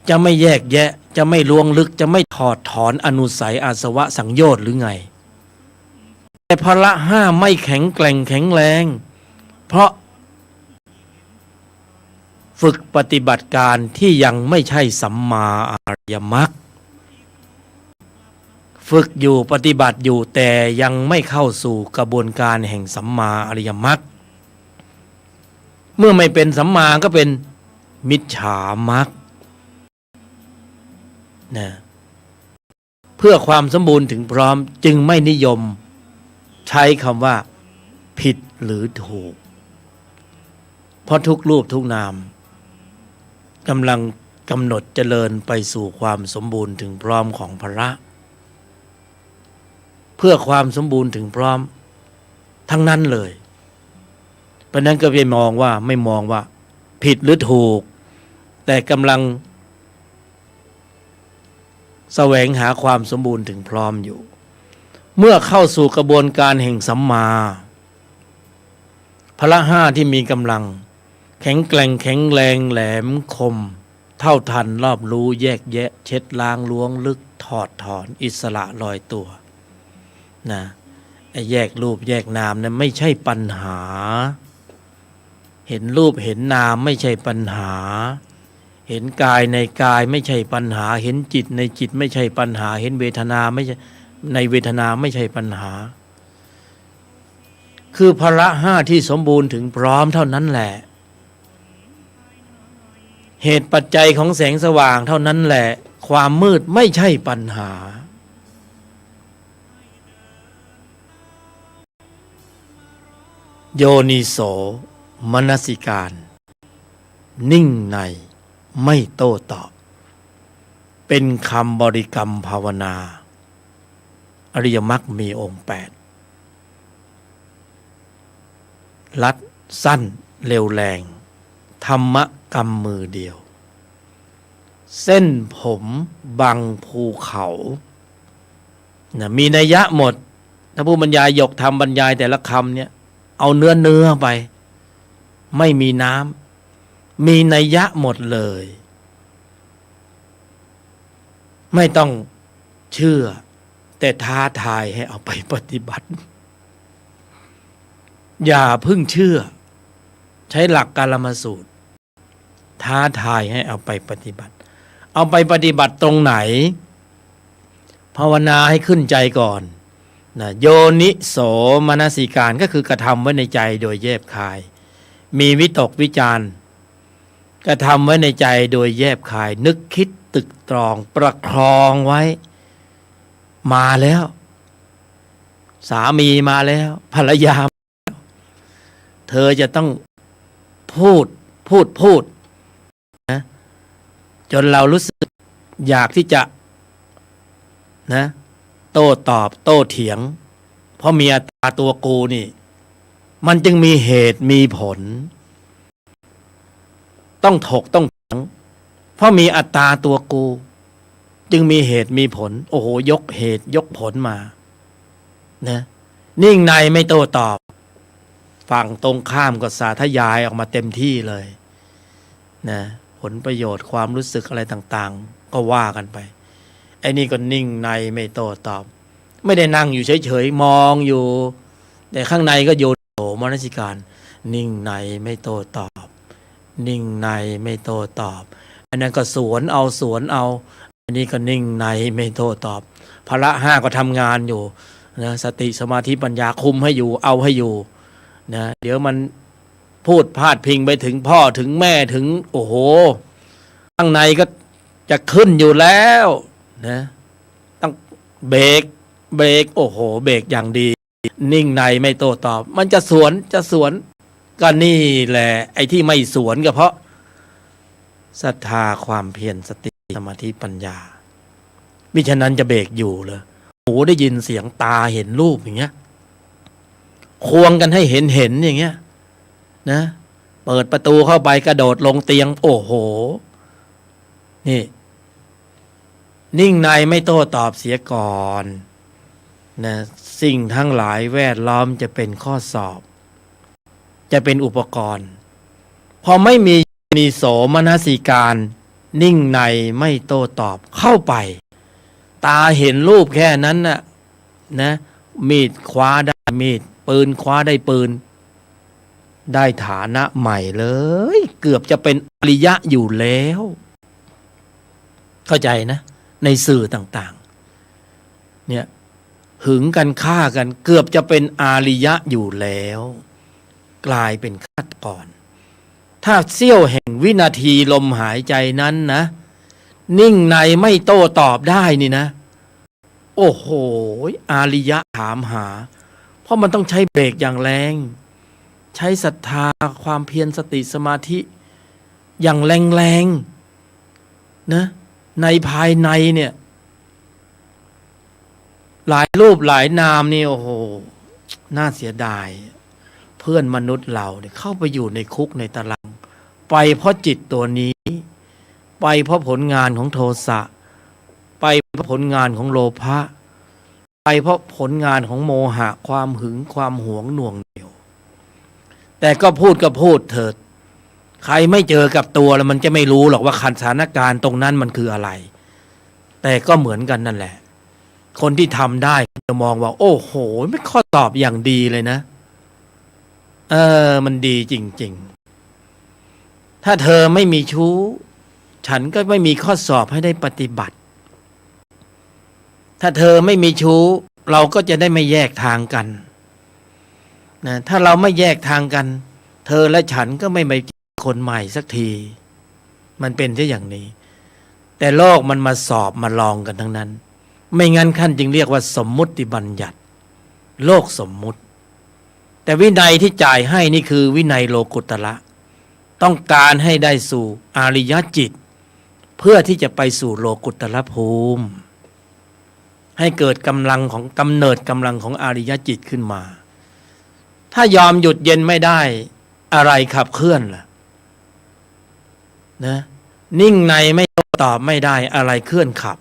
จะไม่แยกแยะจะไม่ลวงลึกจะไม่ถอดถอนอนุสัยอาสวะสังโยชน์หรือไงแต่พละห้าไม่แข็งแกร่งแข็งแรงเพราะฝึกปฏิบัติการที่ยังไม่ใช่สัมมาอริยมรรคฝึกอยู่ปฏิบัติอยู่แต่ยังไม่เข้าสู่กระบวนการแห่งสัมมาอริยมรรคเมื่อไม่เป็นสัมมาก็เป็นมิจฉามรรคนะเพื่อความสมบูรณ์ถึงพร้อมจึงไม่นิยมใช้คำว่าผิดหรือถูกเพราะทุกรูปทุกนามกำลังกำหนดเจริญไปสู่ความสมบูรณ์ถึงพร้อมของพระเพื่อความสมบูรณ์ถึงพร้อมทั้งนั้นเลยเพราะนั้นก็ไม่มองว่าผิดหรือถูกแต่กำลังแสวงหาความสมบูรณ์ถึงพร้อมอยู่เมื่อเข้าสู่กระบวนการแห่งสัมมาพละห้าที่มีกำลังแข็งแกร่งแข็งแรงแหลมคมเท่าทันรอบรู้แยกแยะเช็ดล้างล้วงลึกถอดถอนอิสระลอยตัวนะไอ้แยกรูปแยกนามนั้นไม่ใช่ปัญหาเห็นรูปเห็นนามไม่ใช่ปัญหาเห็นกายในกายไม่ใช่ปัญหาเห็นจิตในจิตไม่ใช่ปัญหาเห็นเวทนาไม่ใช่ในเวทนาไม่ใช่ปัญหา คือพละห้าที่สมบูรณ์ถึงพร้อมเท่านั้นแหละเหตุปัจจัยของแสงสว่างเท่านั้นแหละความมืดไม่ใช่ปัญหาโยนิโสมนสิการนิ่งในไม่โต้ตอบเป็นคำบริกรรมภาวนาอริยมรรคมีองค์8ลัดสั้นเร็วแรงธรรมะกรรมมือเดียวเส้นผมบังภูเขานะมีนัยยะหมดถ้าผู้บรรยายยกธรรมบรรยายแต่ละคำเนี่ยเอาเนื้อไปไม่มีน้ำมีนัยยะหมดเลยไม่ต้องเชื่อแต่ท้าทายให้เอาไปปฏิบัติอย่าเพิ่งเชื่อใช้หลักกาลมสูตรท้าทายให้เอาไปปฏิบัติเอาไปปฏิบัติตรงไหนภาวนาให้ขึ้นใจก่อนนะโยนิโสมนสิการก็คือกระทำไว้ในใจโดยแยบคายมีวิตกวิจารกระทำไว้ในใจโดยแยบคายนึกคิดตึกตรองประคองไว้มาแล้วสามีมาแล้วภรรยามาแล้วเธอจะต้องพูดนะจนเรารู้สึกอยากที่จะนะโต้ตอบโต้เถียงเพราะมีอัตตาตัวกูนี่มันจึงมีเหตุมีผลต้องถกต้องเถียงเพราะมีอัตตาตัวกูจึงมีเหตุมีผลโอ้โหยกเหตุยกผลมานะนิ่งในไม่โต้ตอบฝั่งตรงข้ามก็สาธยายออกมาเต็มที่เลยนะผลประโยชน์ความรู้สึกอะไรต่างๆก็ว่ากันไปไอ้นี่ก็นิ่งในไม่โต้ตอบไม่ได้นั่งอยู่เฉยๆมองอยู่แต่ข้างในก็โยนโสมนสิการนิ่งในไม่โต้ตอบนิ่งในไม่โต้ตอบอันนั้นก็สวนเอาอันนี้ก็นิ่งในไม่โต้ตอบพละห้าก็ทำงานอยู่นะสติสมาธิปัญญาคุมให้อยู่เอาให้อยู่นะเดี๋ยวมันพูดพาดพิงไปถึงพ่อถึงแม่ถึงโอ้โหข้างในก็จะขึ้นอยู่แล้วนะต้องเบรกโอ้โหเบรกอย่างดีนิ่งในไม่โต้ตอบมันจะสวนก็นี่แหละไอ้ที่ไม่สวนก็เพราะศรัทธาความเพียรสติสมาธิปัญญามิฉะนั้นจะเบรกอยู่เลยหูได้ยินเสียงตาเห็นรูปอย่างเงี้ยควงกันให้เห็นอย่างเงี้ยนะเปิดประตูเข้าไปกระโดดลงเตียงโอ้โหนี่นิ่งในไม่โต้ตอบเสียก่อนนะสิ่งทั้งหลายแวดล้อมจะเป็นข้อสอบจะเป็นอุปกรณ์พอไม่มีนิโสมนสิการนิ่งในไม่โต้ตอบเข้าไปตาเห็นรูปแค่นั้นน่ะนะมีดคว้าได้มีดปืนคว้าได้ปืนได้ฐานะใหม่เลยเกือบจะเป็นอริยะอยู่แล้วเข้าใจนะในสื่อต่างๆเนี่ยหึงกันฆ่ากันเกือบจะเป็นอาริยะอยู่แล้วกลายเป็นฆาตกรถ้าเสี้ยวแห่งวินาทีลมหายใจนั้นนะนิ่งในไม่โต้ตอบได้นี่นะโอ้โหอาริยะถามหาเพราะมันต้องใช้เบรกอย่างแรงใช้ศรัทธาความเพียรสติสมาธิอย่างแรงนะในภายในเนี่ยหลายรูปหลายนามนี่โอ้โหน่าเสียดายเพื่อนมนุษย์เราเนี่ยเข้าไปอยู่ในคุกในตารางไปเพราะจิตตัวนี้ไปเพราะผลงานของโทสะไปเพราะผลงานของโลภะไปเพราะผลงานของโมหะความหึงความหวงหน่วงเหนี่ยวแต่ก็พูดเถิดใครไม่เจอกับตัวแล้วมันจะไม่รู้หรอกว่าสถานการณ์ตรงนั้นมันคืออะไรแต่ก็เหมือนกันนั่นแหละคนที่ทำได้จะมองว่าโอ้โหไม่ข้อตอบอย่างดีเลยนะมันดีจริงๆถ้าเธอไม่มีชู้ฉันก็ไม่มีข้อสอบให้ได้ปฏิบัติถ้าเธอไม่มีชู้เราก็จะได้ไม่แยกทางกัน นะถ้าเราไม่แยกทางกันเธอและฉันก็ไม่ไปคนใหม่สักทีมันเป็นที่อย่างนี้แต่โลกมันมาสอบมาลองกันทั้งนั้นไม่งั้นขั้นจึงเรียกว่าสมมุติบัญญัติโลกสมมุติแต่วินัยที่จ่ายให้นี่คือวินัยโลกุตระต้องการให้ได้สู่อริยจิตเพื่อที่จะไปสู่โลกุตระภูมิให้เกิดกำลังของกำเนิดกำลังของอริยจิตขึ้นมาถ้ายอมหยุดเย็นไม่ได้อะไรขับเคลื่อนล่ะนะนิ่งในไม่ตอบไม่ได้อะไรเคลื่อนขับ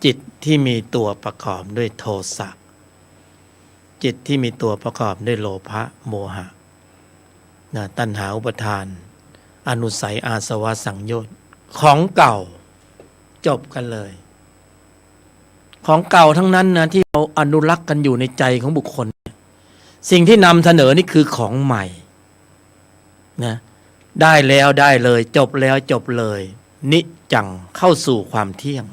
จิตที่มีตัวประกอบด้วยโทสะจิตที่มีตัวประกอบด้วยโลภะโมหะนะตัณหาอุปทานอนุสัยอาสวะสังโยชน์ของเก่าจบกันเลยของเก่าทั้งนั้นนะที่เราอนุรักษ์กันอยู่ในใจของบุคคลสิ่งที่นำเสนอนี่คือของใหม่นะได้แล้วได้เลยจบแล้วจบเลยนิจจังเข้าสู่ความเที่ยง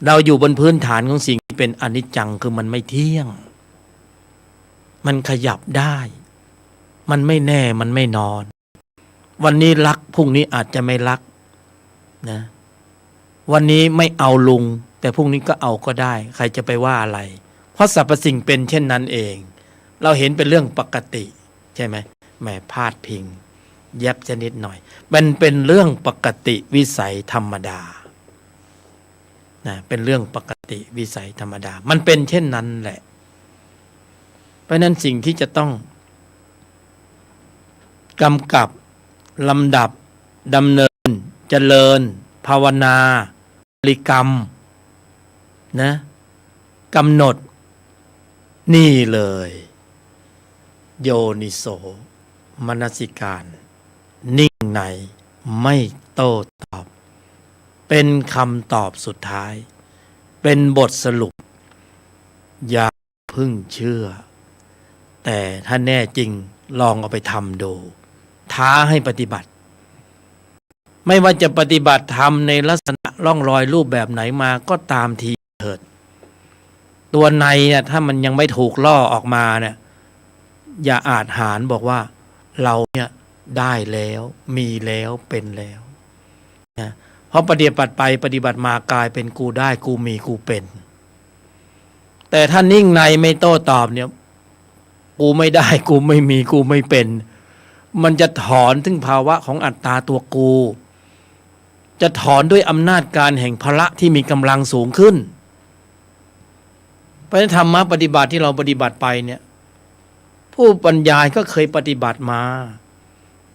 เราอยู่บนพื้นฐานของสิ่งที่เป็นอนิจจังคือมันไม่เที่ยงมันขยับได้มันไม่แน่มันไม่นอนวันนี้รักพรุ่งนี้อาจจะไม่รักนะวันนี้ไม่เอาลุงแต่พรุ่งนี้ก็เอาก็ได้ใครจะไปว่าอะไรเพราะสรรพสิ่งเป็นเช่นนั้นเองเราเห็นเป็นเรื่องปกติใช่ไหมแหมพาดพิงแยบชนิดหน่อยมันเป็นเรื่องปกติวิสัยธรรมดานะเป็นเรื่องปกติวิสัยธรรมดามันเป็นเช่นนั้นแหละเพราะนั้นสิ่งที่จะต้องกำกับลำดับดำเนินเจริญภาวนาบริกรรมนะกำหนดนี่เลยโยนิโสมนสิการนิ่งในไม่โต้ตอบเป็นคำตอบสุดท้ายเป็นบทสรุปอย่าพึ่งเชื่อแต่ถ้าแน่จริงลองเอาไปทำดูท้าให้ปฏิบัติไม่ว่าจะปฏิบัติธรรมในลักษณะร่องรอยรูปแบบไหนมาก็ตามทีเถิดตัวในเนี่ยถ้ามันยังไม่ถูกล่อออกมาเนี่ยอย่าอาจหาญบอกว่าเราเนี่ยได้แล้วมีแล้วเป็นแล้วนะเพราะปฏิบัติไปปฏิบัติมากลายเป็นกูได้กูมีกูเป็นแต่ถ้านิ่งในไม่โต้ตอบเนี่ยกูไม่ได้กูไม่มีกูไม่เป็นมันจะถอนถึงภาวะของอัตตาตัวกูจะถอนด้วยอำนาจการแห่งพละที่มีกำลังสูงขึ้นเพราะฉะนั้นธรรมะปฏิบัติที่เราปฏิบัติไปเนี่ยผู้บรรยายก็เคยปฏิบัติมา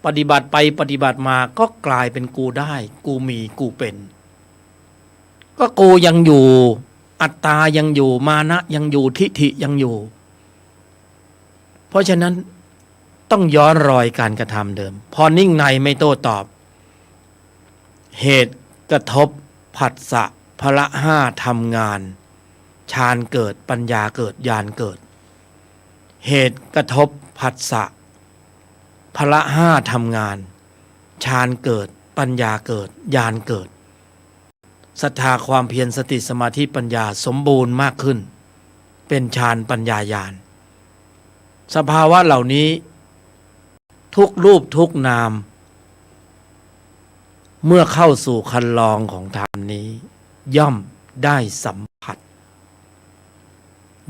ปฏิบัติไปปฏิบัติมาก็กลายเป็นกูได้กูมีกูเป็นก็กูยังอยู่อัตตายังอยู่มานะยังอยู่ทิฏฐิยังอยู่เพราะฉะนั้นต้องย้อนรอยการกระทำเดิมพอนิ่งในไม่โต้ตอบเหตุกระทบผัสสะพละห้าทำงานฌานเกิดปัญญาเกิดญาณเกิดเหตุกระทบผัสสะพละห้าทำงานฌานเกิดปัญญาเกิดญาณเกิดศรัทธาความเพียรสติสมาธิปัญญาสมบูรณ์มากขึ้นเป็นฌานปัญญาญาณสภาวะเหล่านี้ทุกรูปทุกนามเมื่อเข้าสู่คันลองของธรรมนี้ย่อมได้สัมผัส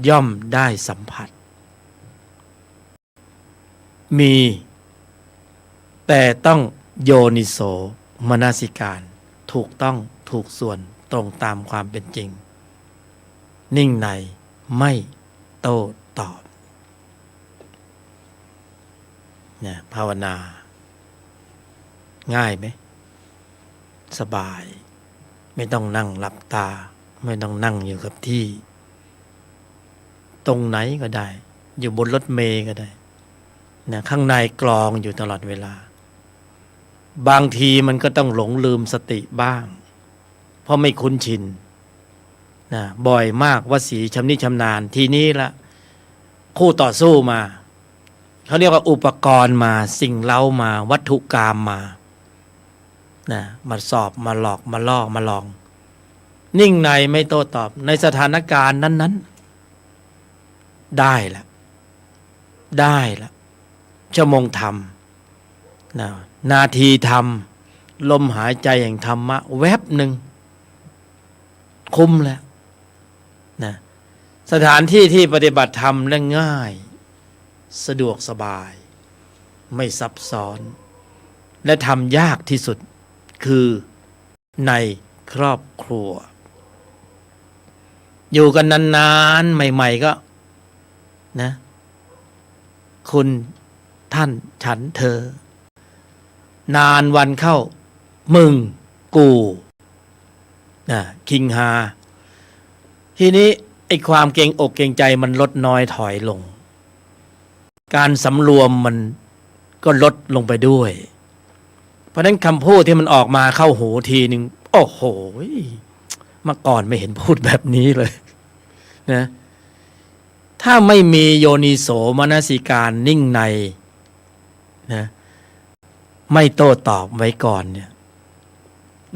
ย่อมได้สัมผัสมีแต่ต้องโยนิโสมนสิการถูกต้องถูกส่วนตรงตามความเป็นจริงนิ่งในไม่โต้ตอบเนี่ยภาวนาง่ายไหมสบายไม่ต้องนั่งหลับตาไม่ต้องนั่งอยู่กับที่ตรงไหนก็ได้อยู่บนรถเมล์ก็ได้นะข้างในกลองอยู่ตลอดเวลาบางทีมันก็ต้องหลงลืมสติบ้างเพราะไม่คุ้นชินนะบ่อยมากว่าสีชำนิชำนาญทีนี้ละคู่ต่อสู้มาเขาเรียกว่าอุปกรณ์มาสิ่งเล้ามาวัตถุกรรมมานะมาสอบมาหลอกมาล่อมาลองนิ่งในไม่โต้ตอบในสถานการณ์นั้นๆได้ละ ได้ละชั่วโมงธรรมนะนาทีธรรมลมหายใจแห่งธรรมะแวบหนึ่งคุ้มแล้วนะสถานที่ที่ปฏิบัติธรรมและง่ายสะดวกสบายไม่ซับซ้อนและทำยากที่สุดคือในครอบครัวอยู่กันนานๆใหม่ๆก็นะคุณท่านฉันเธอนานวันเข้ามึงกูนะคิงฮาทีนี้ไอ้ความเกรงอกเกรงใจมันลดน้อยถอยลงการสำรวมมันก็ลดลงไปด้วยเพราะฉะนั้นคำพูดที่มันออกมาเข้าหูทีหนึ่งโอ้โหเมื่อก่อนไม่เห็นพูดแบบนี้เลยนะถ้าไม่มีโยนิโสมนสิการนิ่งในนะไม่โต้ตอบไว้ก่อนเนี่ย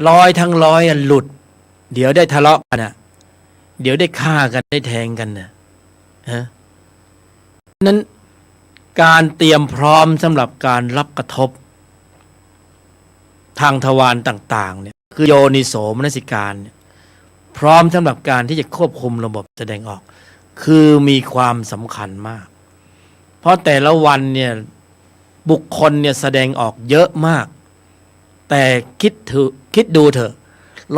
ร้อยทั้งร้อยหลุดเดี๋ยวได้ทะเลาะกันนะเดี๋ยวได้ฆ่ากันได้แทงกันนะนั้นการเตรียมพร้อมสำหรับการรับกระทบทางทวารต่างๆเนี่ยคือโยนิโสมนสิการเนี่ยพร้อมสำหรับการที่จะควบคุมระบบแสดงออกคือมีความสำคัญมากเพราะแต่ละวันเนี่ยบุคคลเนี่ยแสดงออกเยอะมากแต่คิดดูเถอะ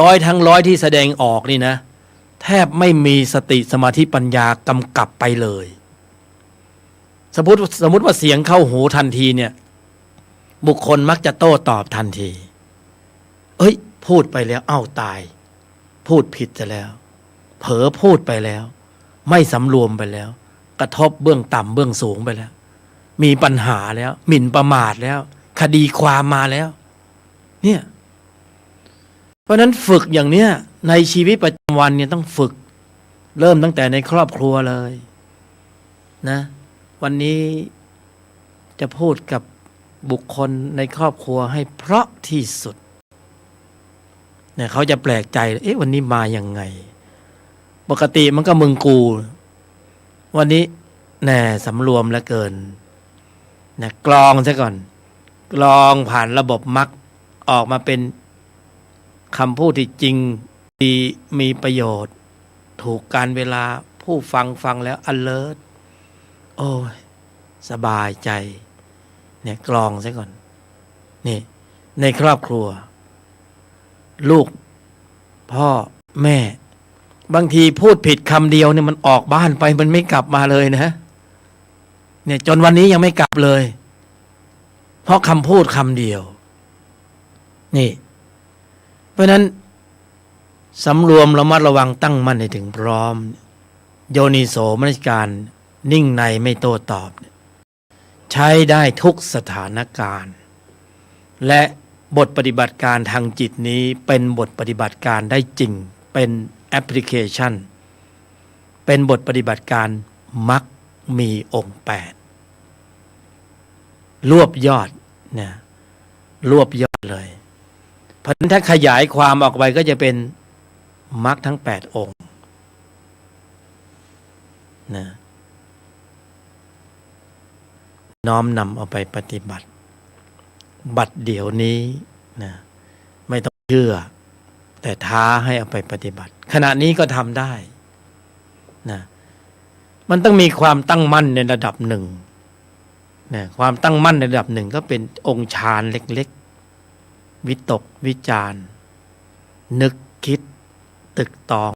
ร้อยทั้งร้อยที่แสดงออกนี่นะแทบไม่มีสติสมาธิปัญญากำกับไปเลยสมมติว่าเสียงเข้าหูทันทีเนี่ยบุคคลมักจะโต้ตอบทันทีพูดไปแล้วเอ้าตายพูดผิดจะแล้วเผลอพูดไปแล้วไม่สำรวมไปแล้วกระทบเบื้องต่ำเบื้องสูงไปแล้วมีปัญหาแล้วหมิ่นประมาทแล้วคดีความมาแล้วเนี่ยเพราะนั้นฝึกอย่างเนี้ยในชีวิตประจำวันเนี่ยต้องฝึกเริ่มตั้งแต่ในครอบครัวเลยนะวันนี้จะพูดกับบุคคลในครอบครัวให้เพราะที่สุดเนี่ยเขาจะแปลกใจวันนี้มาอย่างไงปกติมันก็มึงกูวันนี้แน่สำรวมเหลือเกินนะกรองซะก่อนกรองผ่านระบบมรรคออกมาเป็นคำพูดที่จริงดีมีประโยชน์ถูกการเวลาผู้ฟังแล้ว alert โอ้ยสบายใจเนี่ยกรองซะก่อนนี่ในครอบครัวลูกพ่อแม่บางทีพูดผิดคำเดียวเนี่ยมันออกบ้านไปมันไม่กลับมาเลยนะเนี่ยจนวันนี้ยังไม่กลับเลยเพราะคำพูดคำเดียวนี่เพราะนั้นสำรวมระมัดระวังตั้งมั่นให้ถึงพร้อมโยนิโสมนสิการนิ่งในไม่โต้ตอบใช้ได้ทุกสถานการณ์และบทปฏิบัติการทางจิตนี้เป็นบทปฏิบัติการได้จริงเป็นแอปพลิเคชันเป็นบทปฏิบัติการมักมีองค์8รวบยอดนะรวบยอดเลยเพราะฉะนั้นถ้าขยายความออกไปก็จะเป็นมรรคทั้ง8องค์นะน้อมนำเอาไปปฏิบัติบัดเดี๋ยวนี้นะไม่ต้องเชื่อแต่ท้าให้เอาไปปฏิบัติขณะนี้ก็ทำได้นะมันต้องมีความตั้งมั่นในระดับหนึ่งนะความตั้งมั่นในระดับหนึ่งก็เป็นองค์ฌานเล็กๆวิตกวิจารนึกคิดตึกตอง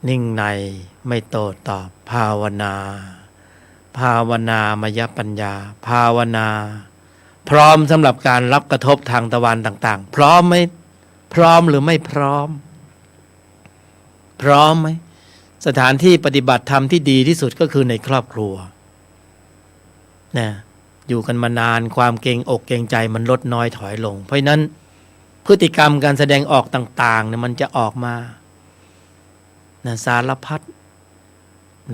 นิ่งในไม่โต้ตอบภาวนาภาวนามยปัญญาภาวนาพร้อมสำหรับการรับกระทบทางตะวันต่างๆพร้อมไหมพร้อมหรือไม่พร้อมพร้อมไหมสถานที่ปฏิบัติธรรมที่ดีที่สุดก็คือในครอบครัวนะอยู่กันมานานความเกรงอกเกรงใจมันลดน้อยถอยลงเพราะฉะนั้นพฤติกรรมการแสดงออกต่างๆเนี่ยมันจะออกมานะสารพัด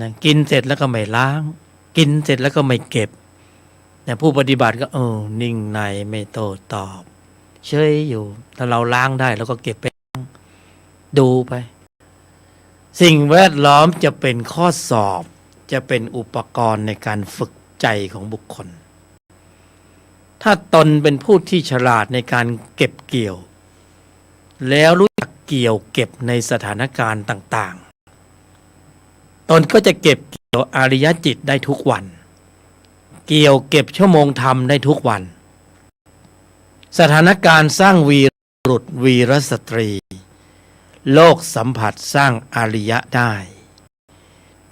นะกินเสร็จแล้วก็ไม่ล้างกินเสร็จแล้วก็ไม่เก็บนะผู้ปฏิบัติก็นิ่งในไม่โต้ตอบเฉยอยู่ถ้าเราล้างได้เราก็เก็บไปดูไปสิ่งแวดล้อมจะเป็นข้อสอบจะเป็นอุปกรณ์ในการฝึก ใจของบุคคลถ้าตนเป็นผู้ที่ฉลาดในการเก็บเกี่ยวแล้วรู้จักเกี่ยวเก็บในสถานการณ์ต่างๆตนก็จะเก็บเกี่ยวอริยจิตได้ทุกวันเกี่ยวเก็บชั่วโมงธรรมได้ทุกวันสถานการณ์สร้างวีรบุรุษวีรสตรีโลกสัมผัสสร้างอริยะได้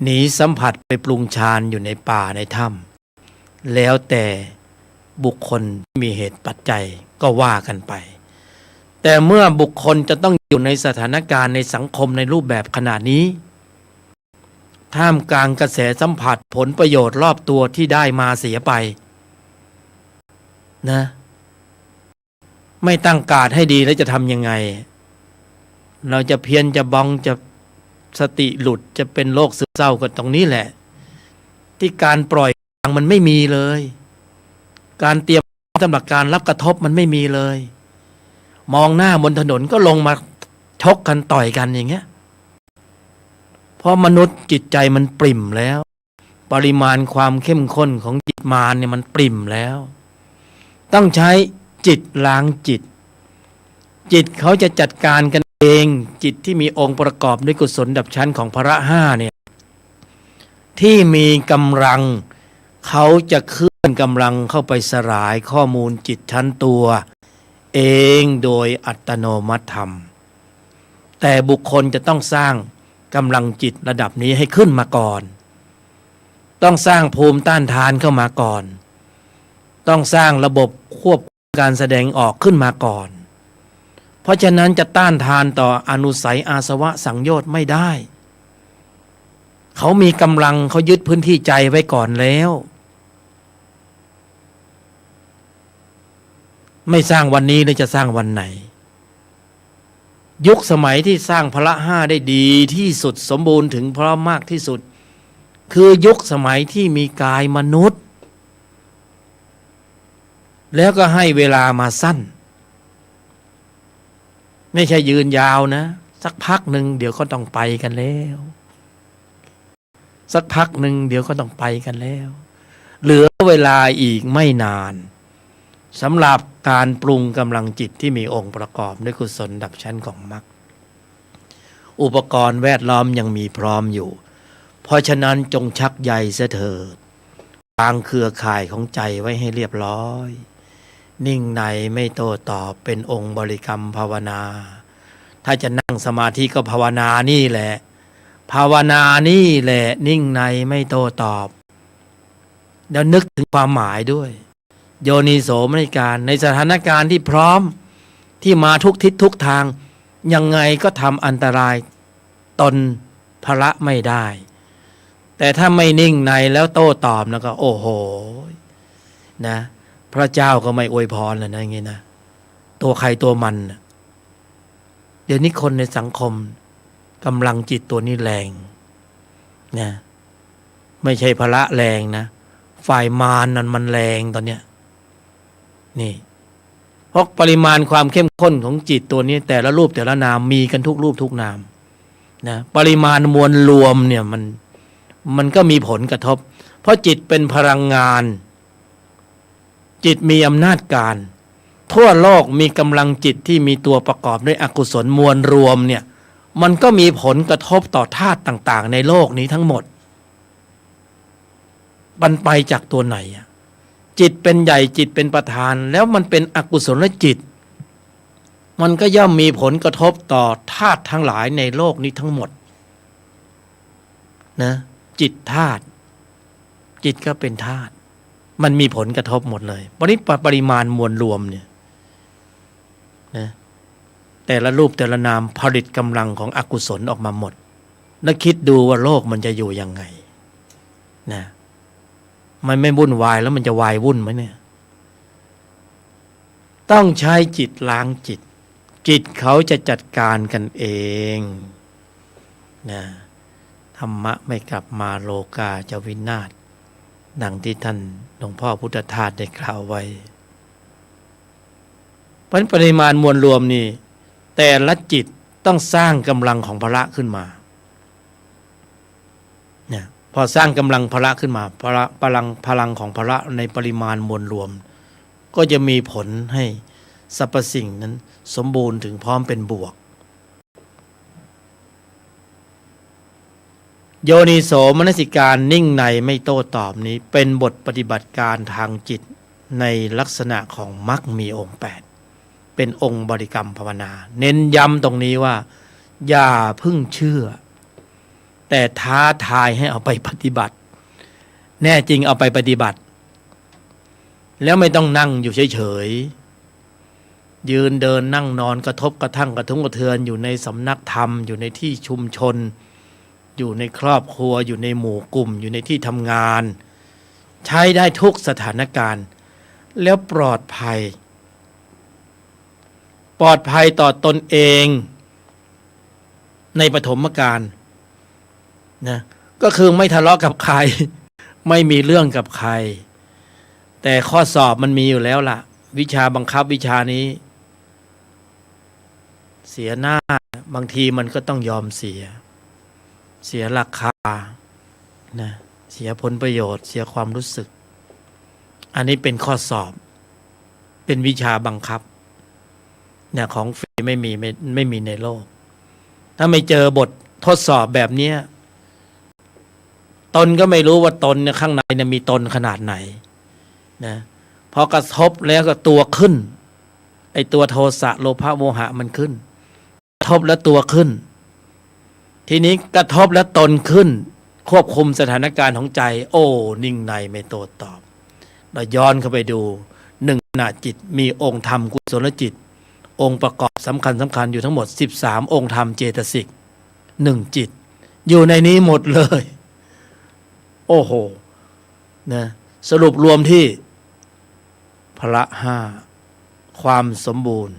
หนีสัมผัสไปปรุงฌานอยู่ในป่าในถ้ำแล้วแต่บุคคลที่มีเหตุปัจจัยก็ว่ากันไปแต่เมื่อบุคคลจะต้องอยู่ในสถานการณ์ในสังคมในรูปแบบขนาดนี้ท่ามกลางกระแสสัมผัสผลประโยชน์รอบตัวที่ได้มาเสียไปนะไม่ตั้งการ์ดให้ดีแล้วจะทำยังไงเราจะเพี้ยนจะบองจะสติหลุดจะเป็นโรคซึมเศร้ากันตรงนี้แหละที่การปล่อยวางมันไม่มีเลยการเตรียมสำหรับการรับกระทบมันไม่มีเลยมองหน้าบนถนนก็ลงมาชกกันต่อยกันอย่างเงี้ยเพราะมนุษย์จิตใจมันปริ่มแล้วปริมาณความเข้มข้นของจิตมารเนี่ยมันปริ่มแล้วต้องใช้จิตล้างจิตจิตเขาจะจัดการกันเองจิตที่มีองค์ประกอบด้วยกุศลดับชั้นของพระห้าเนี่ยที่มีกำลังเขาจะเคลื่อนกำลังเข้าไปสลายข้อมูลจิตชั้นตัวเองโดยอัตโนมัติธรรมแต่บุคคลจะต้องสร้างกำลังจิตระดับนี้ให้ขึ้นมาก่อนต้องสร้างภูมิต้านทานเข้ามาก่อนต้องสร้างระบบควบคุมการแสดงออกขึ้นมาก่อนเพราะฉะนั้นจะต้านทานต่ออนุสัยอาสวะสังโยชน์ไม่ได้เขามีกำลังเขายึดพื้นที่ใจไว้ก่อนแล้วไม่สร้างวันนี้เลยจะสร้างวันไหนยุคสมัยที่สร้างพละห้าได้ดีที่สุดสมบูรณ์ถึงพร้อมมากที่สุดคือยุคสมัยที่มีกายมนุษย์แล้วก็ให้เวลามาสั้นไม่ใช่ยืนยาวนะสักพักหนึ่งเดี๋ยวก็ต้องไปกันแล้วสักพักหนึ่งเดี๋ยวก็ต้องไปกันแล้วเหลือเวลาอีกไม่นานสำหรับการปรุงกำลังจิตที่มีองค์ประกอบด้วยกุศลดับชั้นของมรรคอุปกรณ์แวดล้อมยังมีพร้อมอยู่เพราะฉะนั้นจงชักใยเสียเถิดวางเครือข่ายของใจไว้ให้เรียบร้อยนิ่งในไม่โต้ตอบเป็นองค์บริกรรมภาวนาถ้าจะนั่งสมาธิก็ภาวนานี่แหละภาวนานี่แหละนิ่งในไม่โต้ตอบแล้วนึกถึงความหมายด้วยโยนิโสมนสิการในสถานการณ์ที่พร้อมที่มาทุกทิศทุกทางยังไงก็ทำอันตรายตนพละไม่ได้แต่ถ้าไม่นิ่งในแล้วโต้ตอบแล้วก็โอ้โหนะพระเจ้าก็ไม่อวยพรเลยนะอย่างงี้นะตัวใครตัวมันเดี๋ยวนี้คนในสังคมกำลังจิตตัวนี้แรงนะไม่ใช่พละแรงนะฝ่ายมารนั่นมันแรงตอนเนี้ยนี่เพราะปริมาณความเข้มข้นของจิตตัวนี้แต่ละรูปแต่ละนามมีกันทุกรูปทุกนามนะปริมาณมวลรวมเนี่ยมันก็มีผลกระทบเพราะจิตเป็นพลังงานจิตมีอำนาจการทั่วโลกมีกำลังจิตที่มีตัวประกอบด้วยอกุศลมวลรวมเนี่ยมันก็มีผลกระทบต่อธาตุต่างๆในโลกนี้ทั้งหมดมันไปจากตัวไหนจิตเป็นใหญ่จิตเป็นประธานแล้วมันเป็นอกุศลจิตมันก็ย่อมมีผลกระทบต่อธาตุทั้งหลายในโลกนี้ทั้งหมดนะจิตธาตุจิตก็เป็นธาตุมันมีผลกระทบหมดเลยปริมาณมวลรวมเนี่ยนะแต่ละรูปแต่ละนามผลิตกำลังของอกุศลออกมาหมดแล้วคิดดูว่าโลกมันจะอยู่ยังไงนะมันไม่วุ่นวายแล้วมันจะวายวุ่นไหมเนี่ยต้องใช้จิตล้างจิตจิตเขาจะจัดการกันเองนะธรรมะไม่กลับมาโลกาจะวินาศดังที่ท่านหลวงพ่อพุทธทาสได้กล่าวไว้เพราะปริมาณมวลรวมนี่แต่ละจิตต้องสร้างกำลังของพละขึ้นมาเนี่ยพ อสร้างกำลังพละขึ้นมาพลังของพละในปริมาณมวลรวมก็จะมีผลให้สรรพสิ่งนั้นสมบูรณ์ถึงพร้อมเป็นบวกโยนิโสมนสิการนิ่งในไม่โต้ตอบนี้เป็นบทปฏิบัติการทางจิตในลักษณะของมรรคมีองค์8เป็นองค์บริกรรมภาวนาเน้นย้ำตรงนี้ว่าอย่าเพิ่งเชื่อแต่ท้าทายให้เอาไปปฏิบัติแน่จริงเอาไปปฏิบัติแล้วไม่ต้องนั่งอยู่เฉยๆยืนเดินนั่งนอนกระทบกระทั่งกระทุ้งกระเทือนอยู่ในสำนักธรรมอยู่ในที่ชุมชนอยู่ในครอบครัวอยู่ในหมู่กลุ่มอยู่ในที่ทำงานใช้ได้ทุกสถานการณ์แล้วปลอดภัยต่อตนเองในปฐมกาลนะก็คือไม่ทะเลาะกับใครไม่มีเรื่องกับใครแต่ข้อสอบมันมีอยู่แล้วล่ะวิชาบังคับวิชานี้เสียหน้าบางทีมันก็ต้องยอมเสียราคานะเสียผลประโยชน์เสียความรู้สึกอันนี้เป็นข้อสอบเป็นวิชาบังคับเนี่ยของฟรีไม่มีในโลกถ้าไม่เจอบททดสอบแบบนี้ตนก็ไม่รู้ว่าตนเนี่ยข้างในเนี่ยมีตนขนาดไหนนะพอกระทบแล้วก็ตัวขึ้นไอตัวโทสะโลภะโมหะมันขึ้นกระทบแล้วตัวขึ้นทีนี้กระทบแล้วตนขึ้นควบคุมสถานการณ์ของใจโอ้นิ่งในไม่โต้ตอบเราย้อนเข้าไปดูหนึ่งขณะจิตมีองค์ธรรมกุศลจิตองค์ประกอบสำคัญอยู่ทั้งหมด13องค์ธรรมเจตสิก1จิตอยู่ในนี้หมดเลยโอ้โหนะสรุปรวมที่พละ5ความสมบูรณ์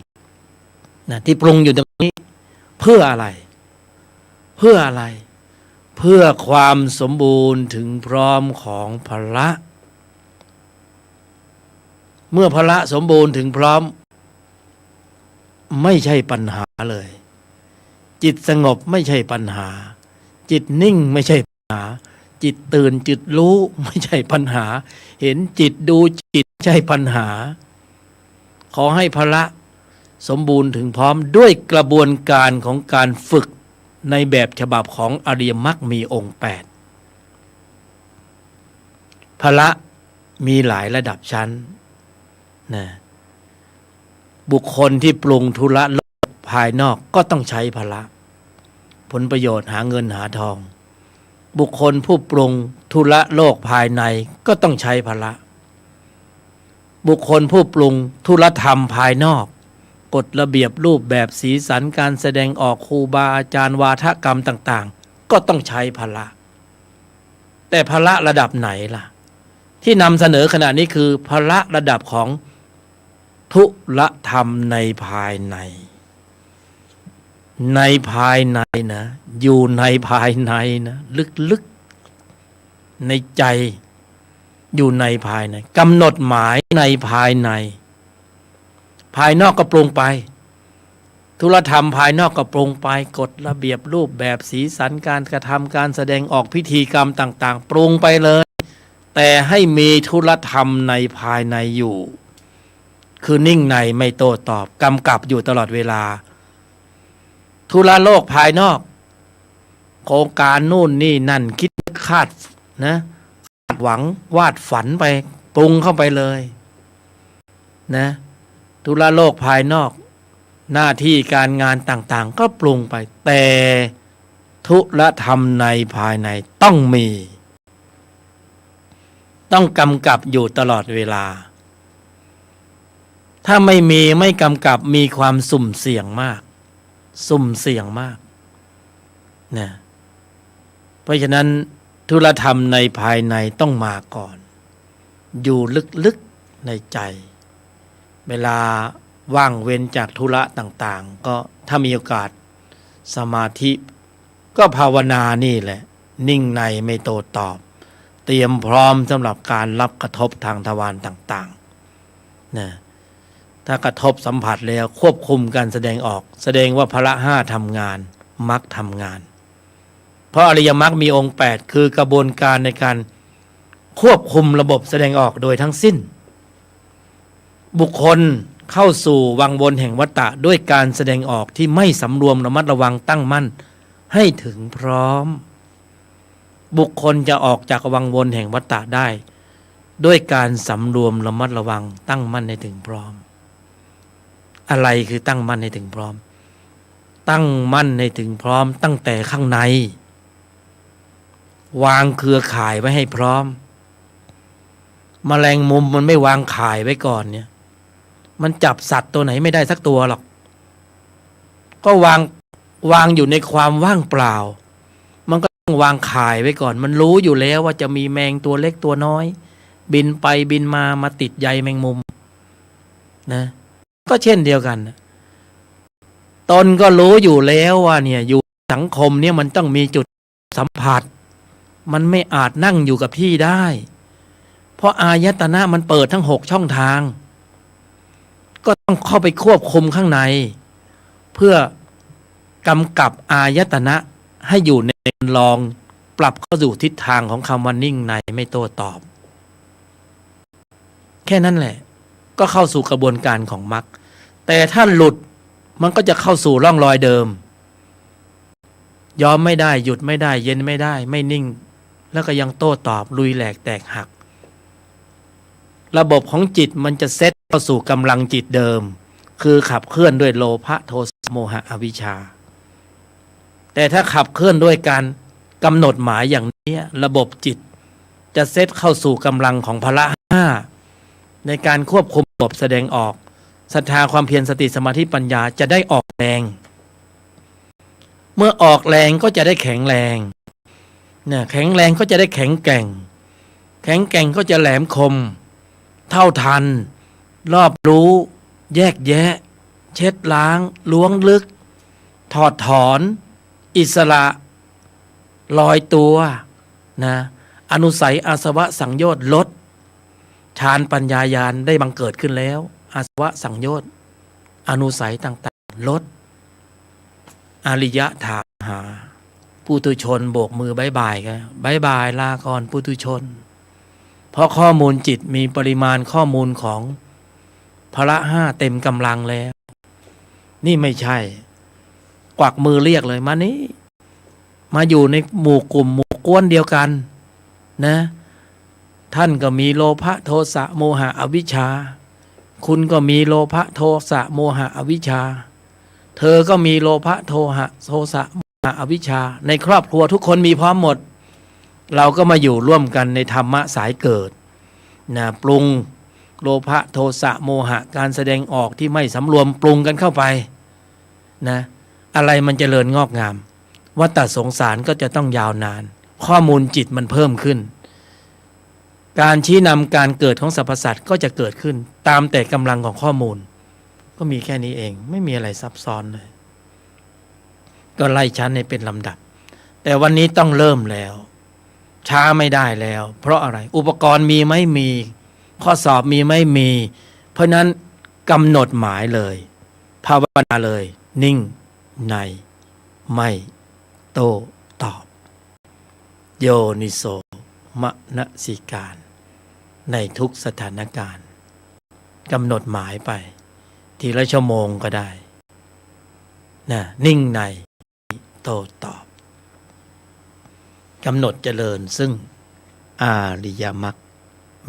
นะที่ปรุงอยู่ตรงนี้เพื่ออะไรเพื่อความสมบูรณ์ถึงพร้อมของพละเมื่อพละสมบูรณ์ถึงพร้อมไม่ใช่ปัญหาเลยจิตสงบไม่ใช่ปัญหาจิตนิ่งไม่ใช่ปัญหาจิตตื่นจิตรู้ไม่ใช่ปัญหาเห็นจิตดูจิตไม่ใช่ปัญหาขอให้พละสมบูรณ์ถึงพร้อมด้วยกระบวนการของการฝึกในแบบฉบับของอริยมรรคมีองค์8พละมีหลายระดับชั้นนะบุคคลที่ปรุงธุระโลกภายนอกก็ต้องใช้พละผลประโยชน์หาเงินหาทองบุคคลผู้ปรุงธุระโลกภายในก็ต้องใช้พละบุคคลผู้ปรุงธุรธรรมภายนอกกฎระเบียบรูปแบบสีสันการแสดงออกครูบาอาจารย์วาทกรรมต่างๆก็ต้องใช้พละแต่พละระดับไหนล่ะที่นำเสนอขณะนี้คือพละระดับของทุรธรรมในภายในภายในนะอยู่ในภายในนะลึกๆในใจอยู่ในภายในกำหนดหมายในภายในภายนอกก็ปรุงไปธุรธรรมภายนอกก็ปรุงไปกฎระเบียบรูปแบบสีสันการกระทำการแสดงออกพิธีกรรมต่างๆปรุงไปเลยแต่ให้มีธุรธรรมในภายในอยู่คือนิ่งในไม่โต้ตอบกำกับอยู่ตลอดเวลาธุระโลกภายนอกโครงการนู่นนี่นั่นคิดคาดนะคาดหวังวาดฝันไปปรุงเข้าไปเลยนะธุระโลกภายนอกหน้าที่การงานต่างๆก็ปรุงไปแต่ธุระธรรมในภายในต้องมีต้องกำกับอยู่ตลอดเวลาถ้าไม่มีไม่กำกับมีความสุ่มเสี่ยงมากนะเพราะฉะนั้นธุรธรรมในภายในต้องมาก่อนอยู่ลึกๆในใจเวลาว่างเว้นจากธุระต่างๆก็ถ้ามีโอกาสสมาธิก็ภาวนานี่แหละนิ่งในไม่โต้ตอบเตรียมพร้อมสำหรับการรับกระทบทางทวารต่างๆนะถ้ากระทบสัมผัสแล้วควบคุมการแสดงออกแสดงว่าพละ5ทำงานมรรคทำงาน เพราะอริยมรรคมีองค์8คือกระบวนการในการควบคุมระบบแสดงออกโดยทั้งสิ้นบุคคลเข้าสู่วังวนแห่งวัฏฏะด้วยการแสดงออกที่ไม่สำรวมระมัดระวังตั้งมั่นให้ถึงพร้อมบุคคลจะออกจากวังวนแห่งวัฏฏะได้ด้วยการสำรวมระมัดระวังตั้งมั่นให้ถึงพร้อมอะไรคือตั้งมั่นให้ถึงพร้อมตั้งมั่นให้ถึงพร้อมตั้งแต่ข้างในวางเครือข่ายไว้ให้พร้อมแมลงมุมมันไม่วางข่ายไว้ก่อนเนี่ยมันจับสัตว์ตัวไหนไม่ได้สักตัวหรอกก็วางอยู่ในความว่างเปล่ามันก็ต้องวางข่ายไว้ก่อนมันรู้อยู่แล้วว่าจะมีแมงตัวเล็กตัวน้อยบินไปบินมาติดใยแมงมุมนะก็เช่นเดียวกันตนก็รู้อยู่แล้วว่าเนี่ยอยู่สังคมเนี่ยมันต้องมีจุดสัมผัสมันไม่อาจนั่งอยู่กับที่ได้เพราะอายตนะมันเปิดทั้ง6ช่องทางก็ต้องเข้าไปควบคุมข้างในเพื่อกำกับอายตนะให้อยู่ในลองปรับเข้าสู่ทิศทางของคำว่านิ่งในไม่โต้ตอบแค่นั้นแหละก็เข้าสู่กระบวนการของมรรคแต่ถ้าหลุดมันก็จะเข้าสู่ร่องรอยเดิมยอมไม่ได้หยุดไม่ได้เย็นไม่ได้ไม่นิ่งแล้วก็ยังโต้ตอบลุยแหลกแตกหักระบบของจิตมันจะเซตเข้าสู่กำลังจิตเดิมคือขับเคลื่อนด้วยโลภะโทสะโมหะอวิชชาแต่ถ้าขับเคลื่อนด้วยการกำหนดหมายอย่างนี้ระบบจิตจะเซตเข้าสู่กำลังของพละ5ในการควบคุมระบบแสดงออกศรัทธาความเพียรสติสมาธิปัญญาจะได้ออกแรงเมื่อออกแรงก็จะได้แข็งแรงเนี่ยแข็งแรงก็จะได้แข็งแกร่งแข็งแกร่งก็จะแหลมคมเท่าทันรอบรู้แยกแยะเช็ดล้างล้วงลึกถอดถอนอิสระลอยตัวนะอนุสัยอาสวะสังโยชน์ลดฌานปัญญาญาณได้บังเกิดขึ้นแล้วอาสวะสังโยชน์อนุสัยต่างๆลดอริยะถามหาปุถุชนโบกมือบายบายกันบายบายลาก่อนปุถุชนเพราะข้อมูลจิตมีปริมาณข้อมูลของพละ5เต็มกำลังแล้วนี่ไม่ใช่กวักมือเรียกเลยมานี้มาอยู่ในหมู่กลุ่มหมู่กวนเดียวกันนะท่านก็มีโลภะโทสะโมหะอวิชชาคุณก็มีโลภะโทสะโมหะอวิชชาเธอก็มีโลภะโทสะโมหะอวิชชาในครอบครัวทุกคนมีพร้อมหมดเราก็มาอยู่ร่วมกันในธรรมะสายเกิดนะปรุงโลภะโทสะโมหะการแสดงออกที่ไม่สำรวมปรุงกันเข้าไปนะอะไรมันเจริญงอกงามวัฏฏะสงสารก็จะต้องยาวนานข้อมูลจิตมันเพิ่มขึ้นการชี้นำการเกิดของสรรพสัตว์ก็จะเกิดขึ้นตามแต่กำลังของข้อมูลก็มีแค่นี้เองไม่มีอะไรซับซ้อนเลยก็ไล่ชั้นให้เป็นลำดับแต่วันนี้ต้องเริ่มแล้วช้าไม่ได้แล้วเพราะอะไรอุปกรณ์มีไหมมีข้อสอบมีไหมมีเพราะนั้นกำหนดหมายเลยภาวนาเลยนิ่งในไม่โต้ตอบโยนิโสมนสิการในทุกสถานการณ์กำหนดหมายไปทีละชั่วโมงก็ได้นะนิ่งในโต้ตอบกำหนดเจริญซึ่งอริยมรรค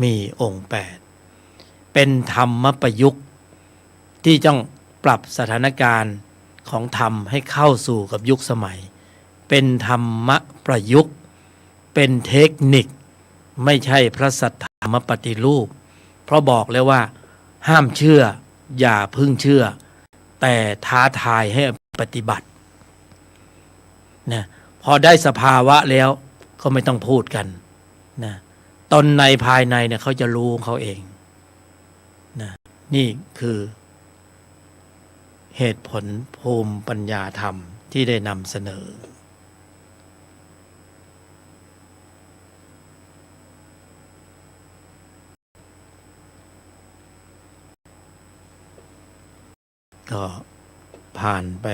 มีองค์8เป็นธรรมประยุกต์ที่ต้องปรับสถานการณ์ของธรรมให้เข้าสู่กับยุคสมัยเป็นธรรมประยุกต์เป็นเทคนิคไม่ใช่พระสัทธรรมปฏิรูปเพราะบอกแล้วว่าห้ามเชื่ออย่าพึ่งเชื่อแต่ท้าทายให้ปฏิบัตินะพอได้สภาวะแล้วก็ไม่ต้องพูดกันนะตนในภายในเนี่ยเขาจะรู้เขาเองนะนี่คือเหตุผลภูมิปัญญาธรรมที่ได้นำเสนอก็ผ่านไป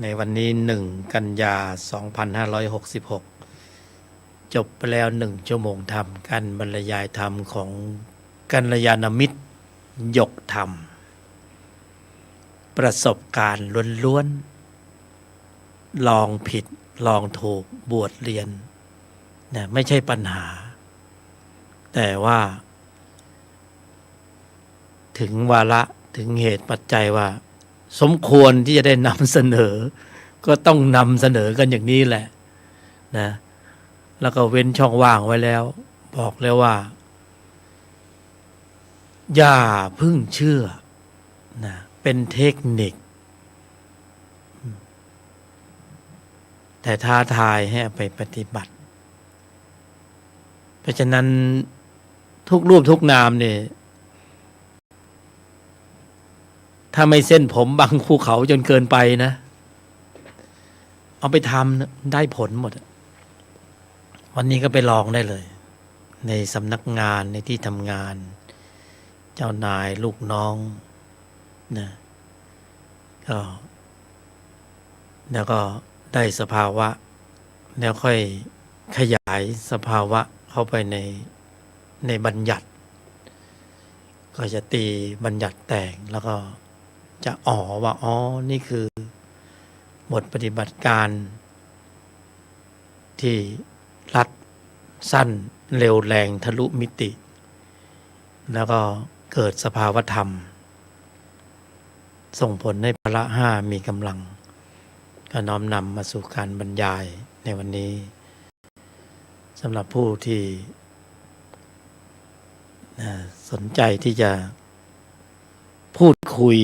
ในวันนี้1 กันยา 2566 จบไปแล้ว1 ชั่วโมงธรรมการบรรยายธรรมของกัลยาณมิตรหยกธรรม ประสบการณ์ล้วนๆลองผิดลองถูกบวชเรียนนะไม่ใช่ปัญหา แต่ว่าถึงวาระถึงเหตุปัจจัยว่าสมควรที่จะได้นำเสนอก็ต้องนำเสนอกันอย่างนี้แหละนะแล้วก็เว้นช่องว่างไว้แล้วบอกแล้วว่าอย่าเพิ่งเชื่อนะเป็นเทคนิคแต่ท้าทายให้ไปปฏิบัติเพราะฉะนั้นทุกรูปทุกนามเนี่ยถ้าไม่เส้นผมบังภูเขาจนเกินไปนะเอาไปทำได้ผลหมดวันนี้ก็ไปลองได้เลยในสำนักงานในที่ทำงานเจ้านายลูกน้องนะก็แล้วก็ได้สภาวะแล้วค่อยขยายสภาวะเข้าไปในบัญญัติก็จะตีบัญญัติแต่งแล้วก็จะว่านี่คือบทปฏิบัติการที่รัดสั้นเร็วแรงทะลุมิติแล้วก็เกิดสภาวธรรมส่งผลให้พละห้ามีกำลังก็น้อมนำมาสู่การบรรยายในวันนี้สำหรับผู้ที่สนใจที่จะพูดคุย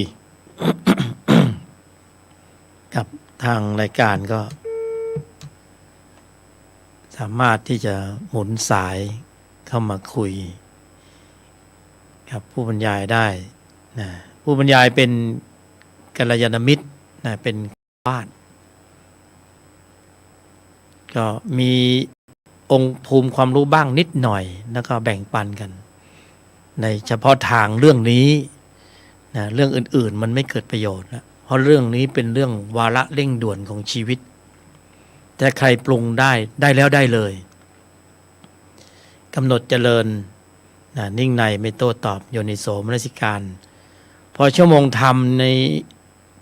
กับทางรายการก็สามารถที่จะหมุนสายเข้ามาคุยกับผู้บรรยายได้นะผู้บรรยายเป็นกัลยาณมิตรนะเป็นบ้านก็มีองค์ภูมิความรู้บ้างนิดหน่อยแล้วก็แบ่งปันกันในเฉพาะทางเรื่องนี้นะเรื่องอื่นๆมันไม่เกิดประโยชน์นะเพราะเรื่องนี้เป็นเรื่องวาระเร่งด่วนของชีวิตแต่ใครปรุงได้แล้วได้เลยกำหนดเจริญนะนิ่งในไม่โต้ตอบโยนิโสมนสิการพอชั่วโมงธรรมใน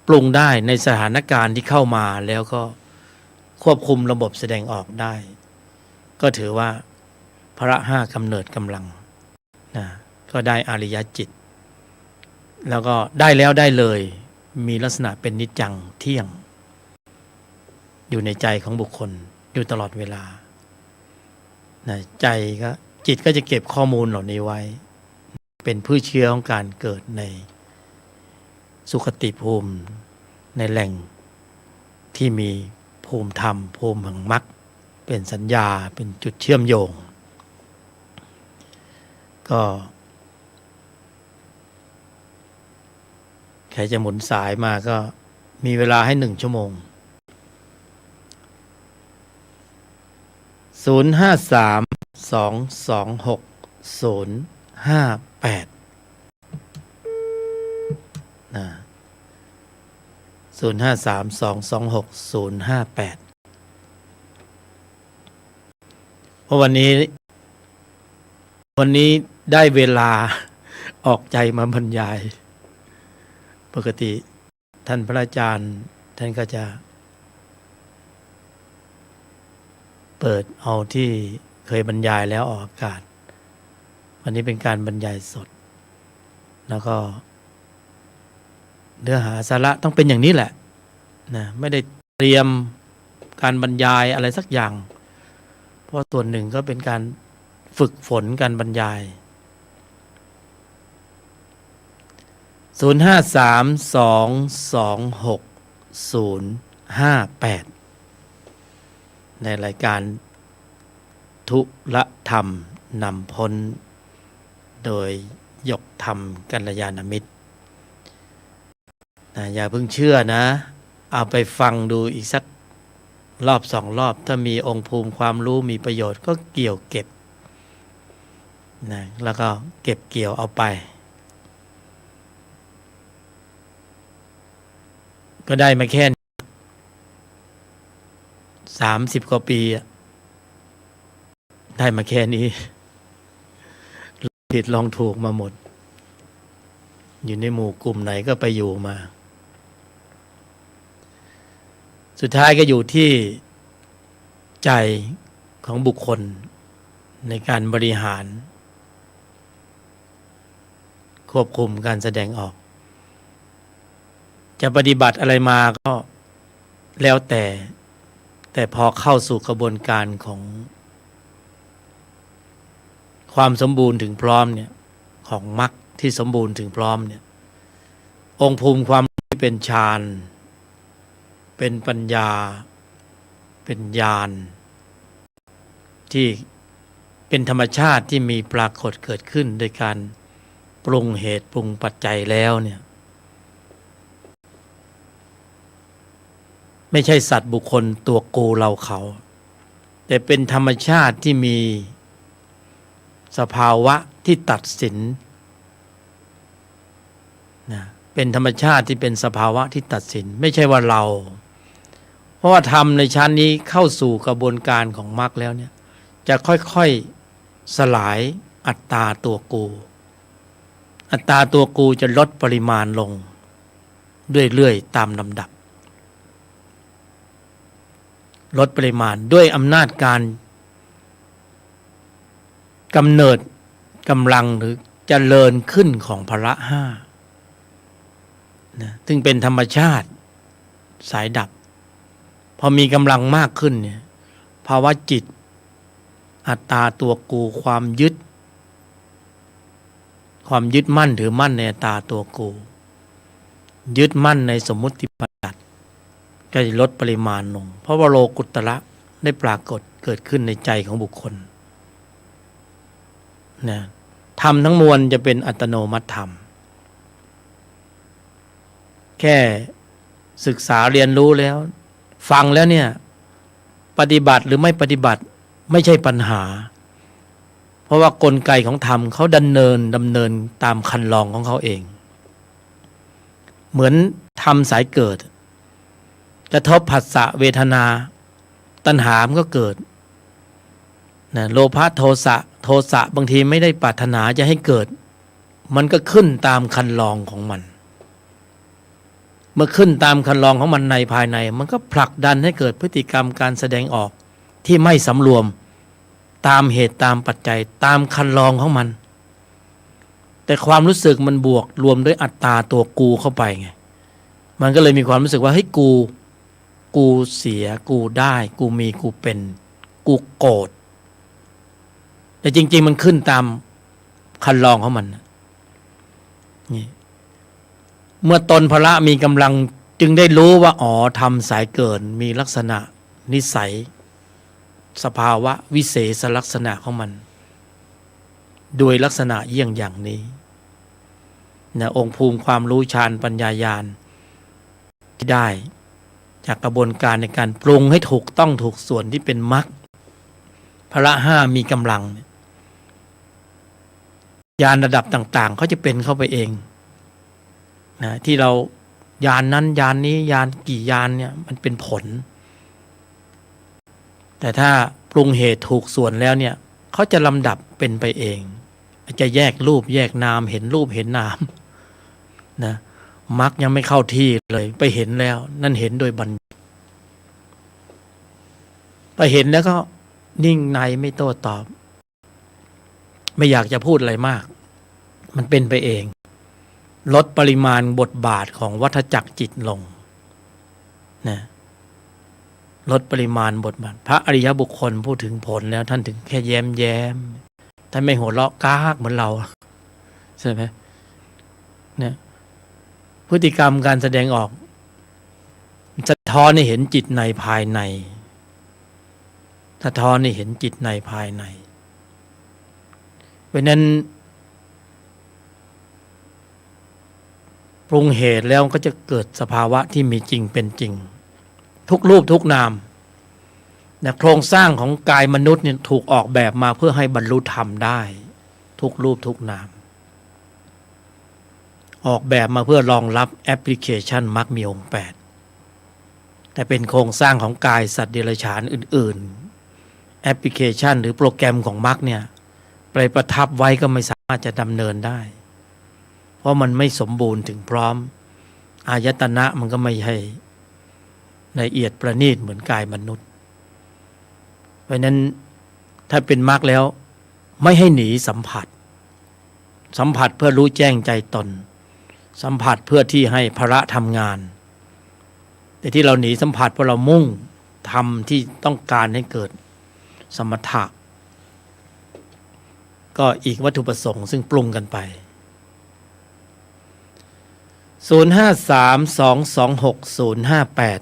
ปรุงได้ในสถานการณ์ที่เข้ามาแล้วก็ควบคุมระบบแสดงออกได้ก็ถือว่าพระห้ากำเนิดกำลังนะก็ได้อริยจิตแล้วก็ได้แล้วได้เลยมีลักษณะเป็นนิจจังเที่ยงอยู่ในใจของบุคคลอยู่ตลอดเวลานะใจก็จิตก็จะเก็บข้อมูลเหล่านี้ไว้เป็นพืชเชื้อของการเกิดในสุคติภูมิในแหล่งที่มีภูมิธรรมภูมิแห่งมรรคเป็นสัญญาเป็นจุดเชื่อมโยงก็ใครจะหมุนสายมาก็มีเวลาให้1 ชั่วโมง053-226-058นะ053-226-058เพราะวันนี้ได้เวลาออกใจมาบรรยายปกติท่านพระอาจารย์ท่านก็จะเปิดเอาที่เคยบรรยายแล้วออกอากาศวันนี้เป็นการบรรยายสดแล้วก็เนื้อหาสาระต้องเป็นอย่างนี้แหละนะไม่ได้เตรียมการบรรยายอะไรสักอย่างเพราะส่วนหนึ่งก็เป็นการฝึกฝนการบรรยาย053-226-058ในรายการทุละธรรมนำพ้นโดยหยกธรรมกัลยาณมิตรอย่าเพิ่งเชื่อนะเอาไปฟังดูอีกสักรอบ2 รอบถ้ามีองค์ภูมิความรู้มีประโยชน์ก็เกี่ยวเก็บนะแล้วก็เก็บเกี่ยวเอาไปก็ได้มาแค่ 30 กว่าปีได้มาแค่นี้ผิดลองถูกมาหมดอยู่ในหมู่กลุ่มไหนก็ไปอยู่มาสุดท้ายก็อยู่ที่ใจของบุคคลในการบริหารควบคุมการแสดงออกจะปฏิบัติอะไรมาก็แล้วแต่พอเข้าสู่กระบวนการของความสมบูรณ์ถึงพร้อมเนี่ยของมรรคที่สมบูรณ์ถึงพร้อมเนี่ยองค์ภูมิความที่เป็นฌานเป็นปัญญาเป็นญาณที่เป็นธรรมชาติที่มีปรากฏเกิดขึ้นโดยการปรุงเหตุปรุงปัจจัยแล้วเนี่ยไม่ใช่สัตว์บุคคลตัวกูเราเขาแต่เป็นธรรมชาติที่มีสภาวะที่ตัดสินนะเป็นธรรมชาติที่เป็นสภาวะที่ตัดสินไม่ใช่ว่าเราเพราะว่าธรรมในชั้นนี้เข้าสู่กระบวนการของมรรคแล้วเนี่ยจะค่อยๆสลายอัตตาตัวกูอัตตาตัวกูจะลดปริมาณลงเรื่อยๆตามลำดับลดปริมาณด้วยอำนาจการกำเนิดกำลังหรือเจริญขึ้นของพละห้านะซึ่งเป็นธรรมชาติสายดับพอมีกำลังมากขึ้นเนี่ยภาวะจิตอัตตาตัวกูความยึดมั่นถือมั่นในอัตตาตัวกูยึดมั่นในสมมุติปัจจัยก็จะลดปริมาณลงเพราะว่าโลกุตระได้ปรากฏเกิดขึ้นในใจของบุคคลนะธรรมทั้งมวลจะเป็นอัตโนมัติธรรมแค่ศึกษาเรียนรู้แล้วฟังแล้วเนี่ยปฏิบัติหรือไม่ปฏิบัติไม่ใช่ปัญหาเพราะว่ากลไกของธรรมเขาดำเนินตามคันลองของเขาเองเหมือนธรรมสายเกิดกระทบผัสสะเวทนาตัณหามันก็เกิดนะโลภะโทสะบางทีไม่ได้ปรารถนาจะให้เกิดมันก็ขึ้นตามคันลองของมันเมื่อขึ้นตามคันลองของมันในภายในมันก็ผลักดันให้เกิดพฤติกรรมการแสดงออกที่ไม่สำรวมตามเหตุตามปัจจัยตามคันลองของมันแต่ความรู้สึกมันบวกรวมด้วยอัตตาตัวกูเข้าไปไงมันก็เลยมีความรู้สึกว่าเฮ้ยกูเสียกูได้กูมีกูเป็นกูโกรธแต่จริงๆมันขึ้นตามคันลองของมันนี่เมื่อตนพละมีกำลังจึงได้รู้ว่าอ๋อธรรมสายเกิดมีลักษณะนิสัยสภาวะวิเศษลักษณะของมันโดยลักษณะเยี่ยงอย่างนี้นะองค์ภูมิความรู้ฌานปัญญาญาณที่ได้จากกระบวนการในการปรุงให้ถูกต้องถูกส่วนที่เป็นมรรคพละห้ามีกำลังญาณระดับต่างๆเขาจะเป็นเข้าไปเองนะที่เราญาณนั้นญาณนี้ญาณกี่ญาณเนี่ยมันเป็นผลแต่ถ้าปรุงเหตุถูกส่วนแล้วเนี่ยเขาจะลำดับเป็นไปเองจะแยกรูปแยกนามเห็นรูปเห็นนามนะมรรคยังไม่เข้าที่เลยไปเห็นแล้วนั่นเห็นโดยบัญญัติไปเห็นแล้วก็นิ่งในไม่โต้ตอบไม่อยากจะพูดอะไรมากมันเป็นไปเองลดปริมาณบทบาทของวัฏจักรจิตลงนะลดปริมาณบทบาทพระอริยบุคคลพูดถึงผลแล้วท่านถึงแค่แย้มท่านไม่หัวเราะก้ากเหมือนเราใช่ไหมเนี่ยพฤติกรรมการแสดงออกสะท้อนให้เห็นจิตในภายในสะท้อนให้เห็นจิตในภายในเพราะนั้นปรุงเหตุแล้วก็จะเกิดสภาวะที่มีจริงเป็นจริงทุกรูปทุกนามนะโครงสร้างของกายมนุษย์เนี่ยถูกออกแบบมาเพื่อให้บรรลุธรรมได้ทุกรูปทุกนามออกแบบมาเพื่อรองรับแอปพลิเคชันมรรคมีองค์ 8 แต่เป็นโครงสร้างของกายสัตว์เดรัจฉานอื่นๆแอปพลิเคชันหรือโปรแกรมของมรรคเนี่ยไปประทับไว้ก็ไม่สามารถจะดำเนินได้เพราะมันไม่สมบูรณ์ถึงพร้อมอายตนะมันก็ไม่ใช่ละเอียดประณีตเหมือนกายมนุษย์เพราะนั้นถ้าเป็นมรรคแล้วไม่ให้หนีสัมผัสเพื่อรู้แจ้งใจตนสัมผัสเพื่อที่ให้ภระทำงานแต่ที่เราหนีสัมผัสเพราะเรามุ่งทำที่ต้องการให้เกิดสมถะก็อีกวัตถุประสงค์ซึ่งปรุงกันไป0532260058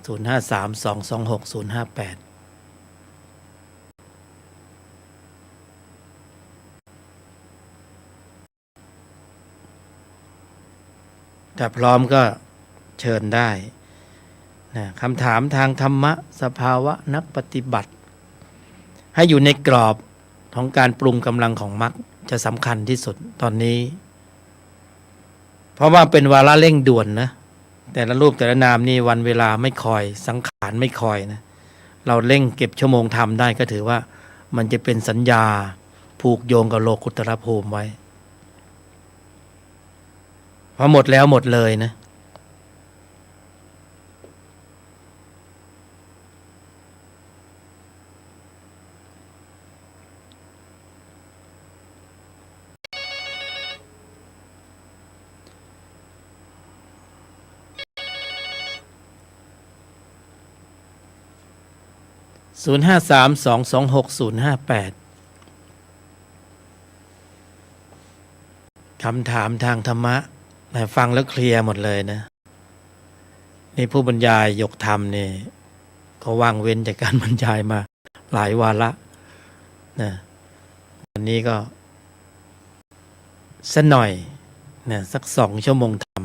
0532260058ถ้าพร้อมก็เชิญได้นะคำถามทางธรรมะสภาวะนักปฏิบัติให้อยู่ในกรอบของการปรุงกำลังของมรรคจะสำคัญที่สุดตอนนี้เพราะว่าเป็นวาระเร่งด่วนนะแต่ละรูปแต่ละนามนี่วันเวลาไม่คอยสังขารไม่คอยนะเราเร่งเก็บชั่วโมงทำได้ก็ถือว่ามันจะเป็นสัญญาผูกโยงกับโลกุตตรภูมิไว้พอหมดแล้วหมดเลยนะ0532260058คำถามทางธรรมะฟังแล้วเคลียร์หมดเลยนะนี่ผู้บรรยายยกธรรมเนี่ยเขาว่างเว้นจากการบรรยายมาหลายวาระนะวันนี้ก็สักหน่อยนะสัก2 ชั่วโมงธรรม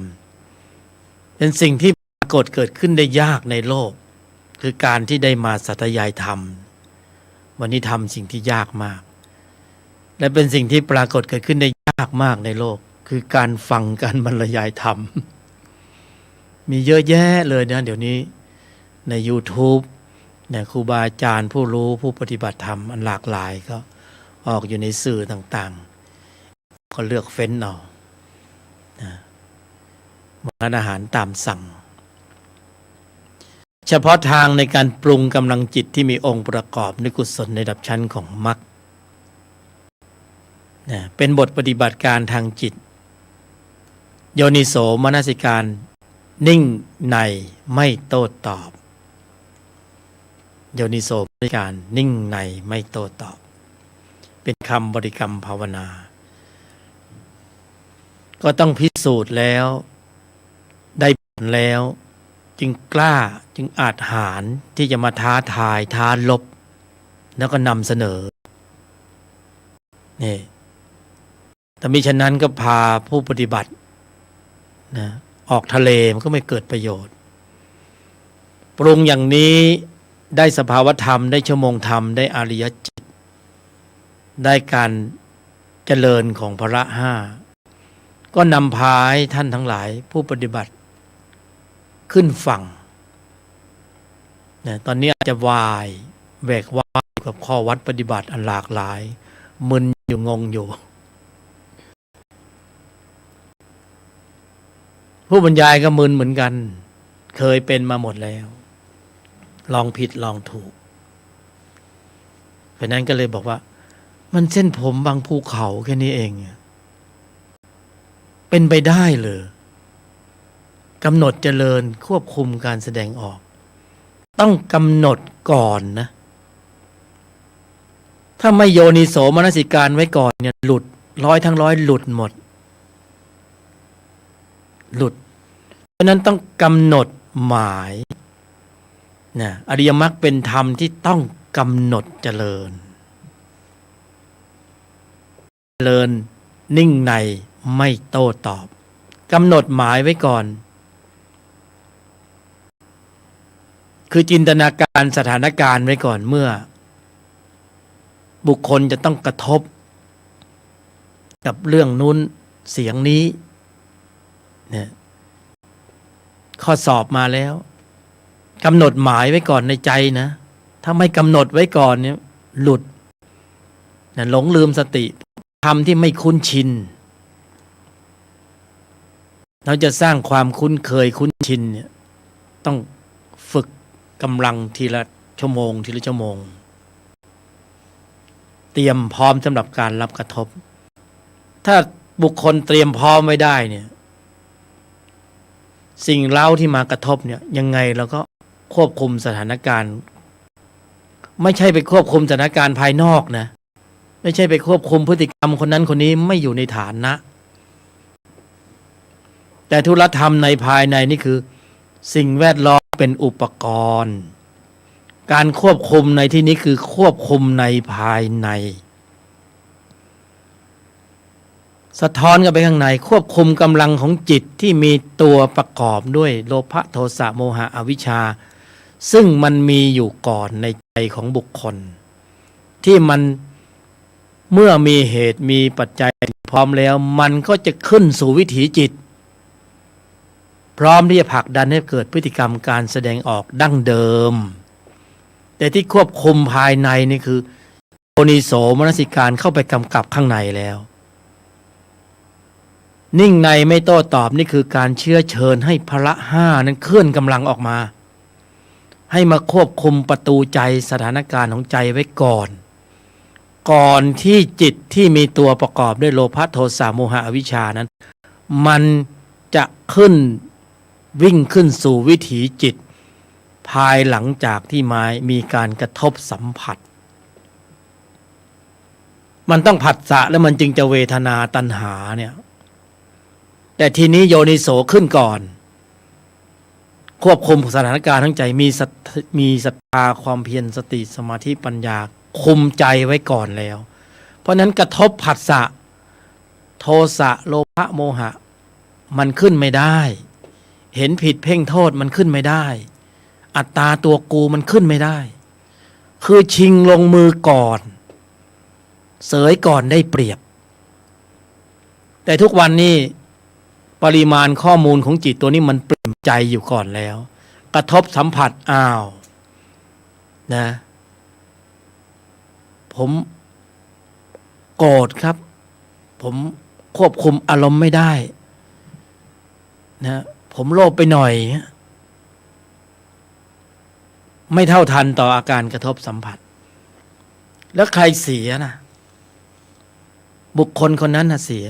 เป็นสิ่งที่ปรากฏเกิดขึ้นได้ยากในโลกคือการที่ได้มาสาธยายธรรมวันนี้ทำสิ่งที่ยากมากและเป็นสิ่งที่ปรากฏเกิดขึ้นได้ยากมากในโลกคือการฟังการบรรยายธรรมมีเยอะแยะเลยนะเดี๋ยวนี้ใน YouTube เนี่ยครูบาอาจารย์ผู้รู้ผู้ปฏิบัติธรรมอันหลากหลายก็ออกอยู่ในสื่อต่างๆก็เลือกเฟ้นเอาร้านอาหารตามสั่งเฉพาะทางในการปรุงกำลังจิตที่มีองค์ประกอบในกุศลในระดับชั้นของมรรคเป็นบทปฏิบัติการทางจิตโยนิโสมนสิการนิ่งในไม่โต้ตอบโยนิโสมนสิการนิ่งในไม่โต้ตอบเป็นคำบริกรรมภาวนาก็ต้องพิสูจน์แล้วได้ผลแล้วจึงกล้าจึงอาจหาญที่จะมาท้าทายท้าลบแล้วก็นำเสนอนี่แต่มิฉะนั้นก็พาผู้ปฏิบัตินะออกทะเลมันก็ไม่เกิดประโยชน์ปรุงอย่างนี้ได้สภาวธรรมได้ชั่วโมงธรรมได้อริยจิตได้การเจริญของพระห้าก็นำพาให้ท่านทั้งหลายผู้ปฏิบัติขึ้นฝั่งนะตอนนี้อาจจะวายแบกว่ายกับข้อวัดปฏิบัติอันหลากหลายมึนอยู่งงอยู่ผู้บรรยายก็มึนเหมือนกันเคยเป็นมาหมดแล้วลองผิดลองถูกเพราะนั้นก็เลยบอกว่ามันเส้นผมบางภูเขาแค่นี้เองเป็นไปได้เลยกำหนดเจริญควบคุมการแสดงออกต้องกำหนดก่อนนะถ้าไม่โยนิโสมนสิการไว้ก่อนเนี่ยหลุด100 ทั้ง 100หลุดหมดหลุดเพราะนั้นต้องกำหนดหมายนะอริยมรรคเป็นธรรมที่ต้องกำหนดเจริญนิ่งในไม่โต้ตอบกำหนดหมายไว้ก่อนคือจินตนาการสถานการณ์ไว้ก่อนเมื่อบุคคลจะต้องกระทบกับเรื่องนู้นเสียงนี้เนี่ยข้อสอบมาแล้ว กำหนดหมายไว้ก่อนในใจนะถ้าไม่กำหนดไว้ก่อนเนี่ยหลุดนะหลงลืมสติทำที่ไม่คุ้นชินเราจะสร้างความคุ้นเคยคุ้นชินเนี่ยต้องฝึกกำลังทีละชั่วโมงทีละชั่วโมงเตรียมพร้อมสำหรับการรับกระทบถ้าบุคคลเตรียมพร้อมไว้ได้เนี่ยสิ่งเล่าที่มากระทบเนี่ยยังไงเราก็ควบคุมสถานการณ์ไม่ใช่ไปควบคุมสถานการณ์ภายนอกนะไม่ใช่ไปควบคุมพฤติกรรมคนนั้นคนนี้ไม่อยู่ในฐานะแต่ธุรธรรมในภายในนี่คือสิ่งแวดล้อมเป็นอุปกรณ์การควบคุมในที่นี้คือควบคุมในภายในสะท้อนกันไปข้างในควบคุมกำลังของจิตที่มีตัวประกอบด้วยโลภะโทสะโมหะอวิชชาซึ่งมันมีอยู่ก่อนในใจของบุคคลที่มันเมื่อมีเหตุมีปัจจัยพร้อมแล้วมันก็จะขึ้นสู่วิถีจิตพร้อมที่จะผลักดันให้เกิดพฤติกรรมการแสดงออกดั้งเดิมแต่ที่ควบคุมภายในนี่คือโยนิโสมนสิการเข้าไปกำกับข้างในแล้วนิ่งในไม่โต้ตอบนี่คือการเชื้อเชิญให้พละห้านั้นเคลื่อนกำลังออกมาให้มาควบคุมประตูใจสถานการณ์ของใจไว้ก่อนที่จิตที่มีตัวประกอบด้วยโลภะโทสะโมหะอวิชชานั้นมันจะขึ้นวิ่งขึ้นสู่วิถีจิตภายหลังจากที่มีการกระทบสัมผัสมันต้องผัสสะแล้วมันจึงจะเวทนาตัณหาเนี่ยแต่ทีนี้โยนิโสขึ้นก่อนควบคุมสถานการณ์ทั้งใจมีศรัทธาความเพียรสติสมาธิปัญญาคุมใจไว้ก่อนแล้วเพราะนั้นกระทบผัสสะโทสะโลภะโมหะมันขึ้นไม่ได้เห็นผิดเพ่งโทษมันขึ้นไม่ได้อัตตาตัวกูมันขึ้นไม่ได้คือชิงลงมือก่อนเสยก่อนได้เปรียบแต่ทุกวันนี้ปริมาณข้อมูลของจิตตัวนี้มันเปลี่ยนใจอยู่ก่อนแล้วกระทบสัมผัสอ้าวนะผมโกรธครับผมควบคุมอารมณ์ไม่ได้นะผมโลภไปหน่อยไม่เท่าทันต่ออาการกระทบสัมผัสแล้วใครเสียนะบุคคลคนนั้นน่ะเสีย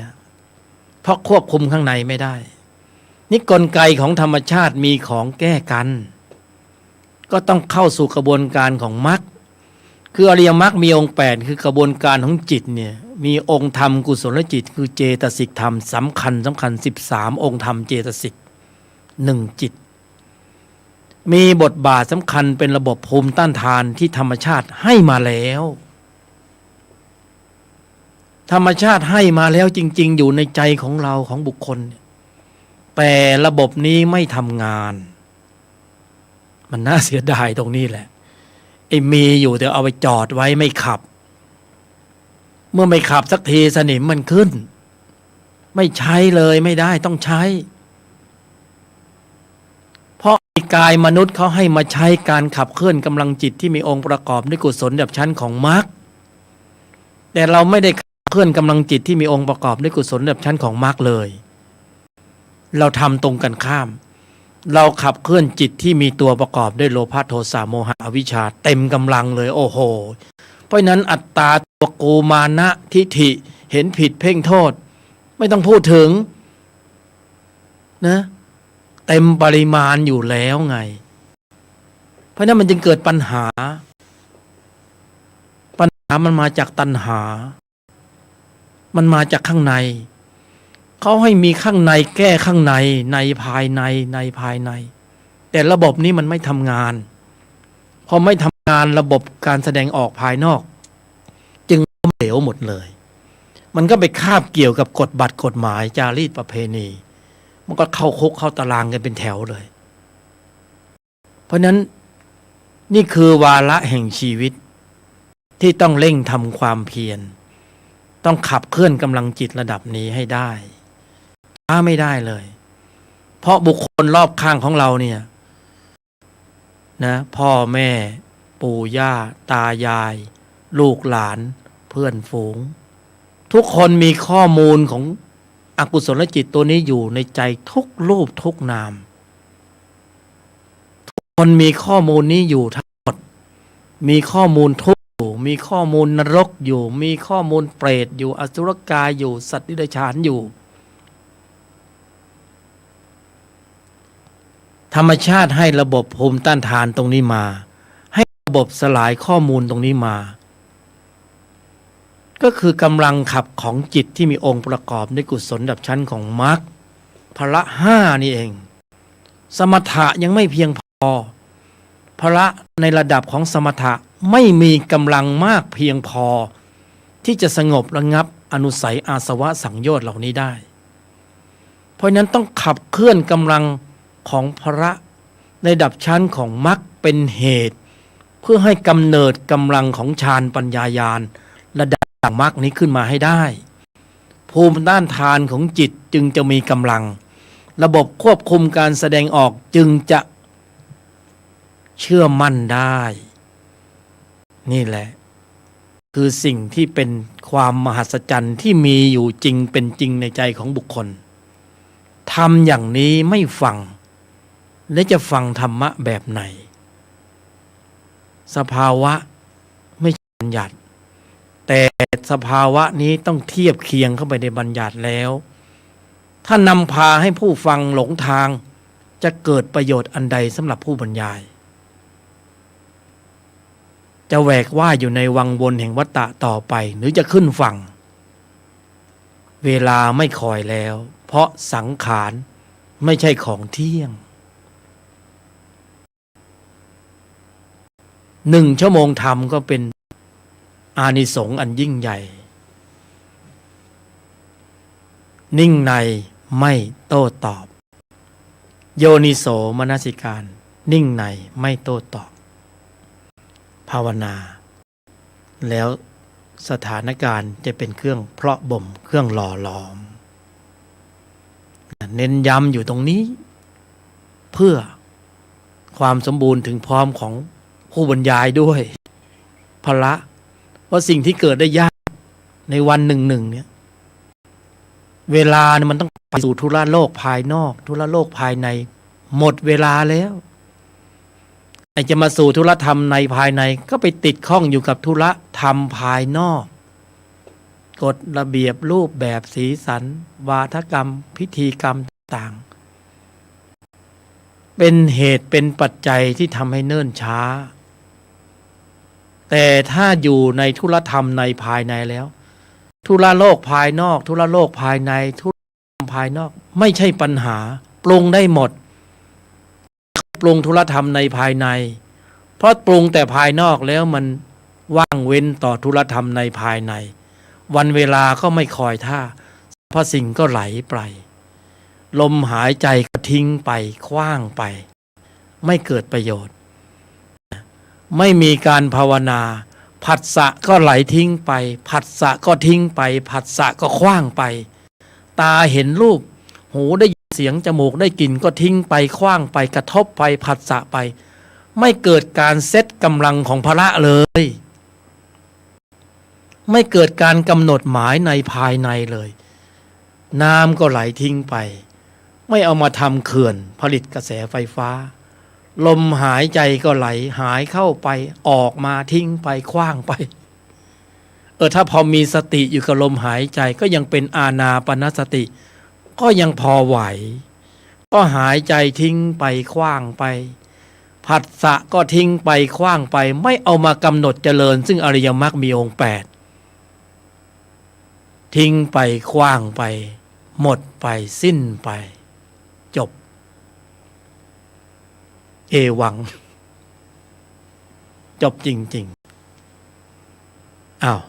เพราะควบคุมข้างในไม่ได้นี่กลไกของธรรมชาติมีของแก้กันก็ต้องเข้าสู่กระบวนการของมรรคคืออริยมรรคมีองค์8คือกระบวนการของจิตเนี่ยมีองค์ธรรมกุศลจิตคือเจตสิกธรรมสำคัญ13องค์ธรรมเจตสิก1จิตมีบทบาทสำคัญเป็นระบบภูมิต้านทานที่ธรรมชาติให้มาแล้วธรรมชาติให้มาแล้วจริงๆอยู่ในใจของเราของบุคคลแต่ระบบนี้ไม่ทำงานมันน่าเสียดายตรงนี้แหละไอ้มีอยู่แต่เอาไปจอดไว้ไม่ขับเมื่อไม่ขับสักทีสนิมมันขึ้นไม่ใช้เลยไม่ได้ต้องใช้เพราะกายมนุษย์เขาให้มาใช้การขับเคลื่อนกำลังจิตที่มีองค์ประกอบด้วยกุศลแบบชั้นของมรรคแต่เราไม่ได้เคลื่อนกำลังจิตที่มีองค์ประกอบด้วยกุศลแบบชั้นของมรรคเลยเราทำตรงกันข้ามเราขับเคลื่อนจิตที่มีตัวประกอบด้วยโลภะโทสะโมหะอวิชชาเต็มกำลังเลยโอ้โหเพราะนั้นอัตตาตัวกูมานะทิฐิเห็นผิดเพ่งโทษไม่ต้องพูดถึงนะเต็มปริมาณอยู่แล้วไงเพราะนั้นมันจึงเกิดปัญหามันมาจากตัณหามันมาจากข้างในเขาให้มีข้างในแก้ข้างในในภายในภายในแต่ระบบนี้มันไม่ทำงานพอไม่ทำงานระบบการแสดงออกภายนอกจึงล้มเหลวหมดเลยมันก็ไปคาบเกี่ยวกับกฎบัตรกฎหมายจารีตประเพณีมันก็เข้าคุกเข้าตารางกันเป็นแถวเลยเพราะนั้นนี่คือวาระแห่งชีวิตที่ต้องเร่งทำความเพียรต้องขับเคลื่อนกำลังจิตระดับนี้ให้ได้ไม่ได้เลยเพราะบุคคลรอบข้างของเราเนี่ย นะพ่อแม่ปู่ย่าตายาย ลูกหลานเพื่อนฝูง ทุกคนมีข้อมูลของอกุศลจิตตัวนี้อยู่ในใจทุกรูปทุกนามทุกคนมีข้อมูลนี้อยู่ทั้งหมดมีข้อมูลทุกข์อยู่มีข้อมูลนรกอยู่มีข้อมูลเปรตอยู่อสุรกายอยู่สัตว์ดิเรกชันอยู่ธรรมชาติให้ระบบภูมิต้านทานตรงนี้มาให้ระบบสลายข้อมูลตรงนี้มาก็คือกำลังขับของจิตที่มีองค์ประกอบในกุศลระดับชั้นของมรรคพละห้านี่เองสมถะยังไม่เพียงพอพละในระดับของสมถะไม่มีกำลังมากเพียงพอที่จะสงบระงับอนุสัยอาสวะสังโยชน์เหล่านี้ได้เพราะนั้นต้องขับเคลื่อนกำลังของพละในระดับชั้นของมรรคเป็นเหตุเพื่อให้กำเนิดกำลังของฌานปัญญาญาณระดับมรรคนี้ขึ้นมาให้ได้ภูมิต้านทานของจิตจึงจะมีกำลังระบบควบคุมการแสดงออกจึงจะเชื่อมั่นได้นี่แหละคือสิ่งที่เป็นความมหัศจรรย์ที่มีอยู่จริงเป็นจริงในใจของบุคคลทำอย่างนี้ไม่ฟังและจะฟังธรรมะแบบไหนสภาวะไม่ใช่บัญญัติแต่สภาวะนี้ต้องเทียบเคียงเข้าไปในบัญญัติแล้วถ้านำพาให้ผู้ฟังหลงทางจะเกิดประโยชน์อันใดสำหรับผู้บรรยายจะแหวกว่ายอยู่ในวังวนแห่งวัฏฏะต่อไปหรือจะขึ้นฝั่งเวลาไม่คอยแล้วเพราะสังขารไม่ใช่ของเที่ยง1 ชั่วโมงธรรมก็เป็นอานิสงส์อันยิ่งใหญ่นิ่งในไม่โต้ตอบโยนิโสมนสิการนิ่งในไม่โต้ตอบภาวนาแล้วสถานการณ์จะเป็นเครื่องเพราะบ่มเครื่องหล่อหลอมเน้นย้ำอยู่ตรงนี้เพื่อความสมบูรณ์ถึงพร้อมของผู้บรรยายด้วยพละเพราะสิ่งที่เกิดได้ยากในวันหนึ่งเนี่ยเวลาเนี่ยมันต้องไปสู่ธุระโลกภายนอกธุระโลกภายในหมดเวลาแล้วไอ้จะมาสู่ธุระธรรมในภายในก็ไปติดข้องอยู่กับธุระธรรมภายนอกกฎระเบียบรูปแบบสีสันวาทกรรมพิธีกรรมต่างเป็นเหตุเป็นปัจจัยที่ทำให้เนิ่นช้าแต่ถ้าอยู่ในธุระธรรมในภายในแล้วธุระโลกภายนอกธุระโลกภายในธุระธรรมภายนอกไม่ใช่ปัญหาปรุงได้หมดปรุงธุระธรรมในภายในเพราะปรุงแต่ภายนอกแล้วมันว่างเว้นต่อธุระธรรมในภายในวันเวลาก็ไม่คอยท่าเพราะสิ่งก็ไหลไปลมหายใจก็ทิ้งไปคว้างไปไม่เกิดประโยชน์ไม่มีการภาวนาผัสสะก็ไหลทิ้งไปผัสสะก็ทิ้งไปผัสสะก็คว้างไปตาเห็นรูปหูได้ยินเสียงจมูกได้กลิ่นก็ทิ้งไปคว้างไปกระทบไปผัสสะไปไม่เกิดการเซตกำลังของพละเลยไม่เกิดการกำหนดหมายในภายในเลยน้ำก็ไหลทิ้งไปไม่เอามาทำเขื่อนผลิตกระแสไฟฟ้าลมหายใจก็ไหลหายเข้าไปออกมาทิ้งไปคว้างไปถ้าพอมีสติอยู่กับลมหายใจก็ยังเป็นอานาปานสติก็ยังพอไหวก็หายใจทิ้งไปคว้างไปผัสสะก็ทิ้งไปคว้างไปไม่เอามากำหนดเจริญซึ่งอริยมรรคมีองค์8ทิ้งไปคว้างไปหมดไปสิ้นไปจบเอวังจบจริงๆอ้าว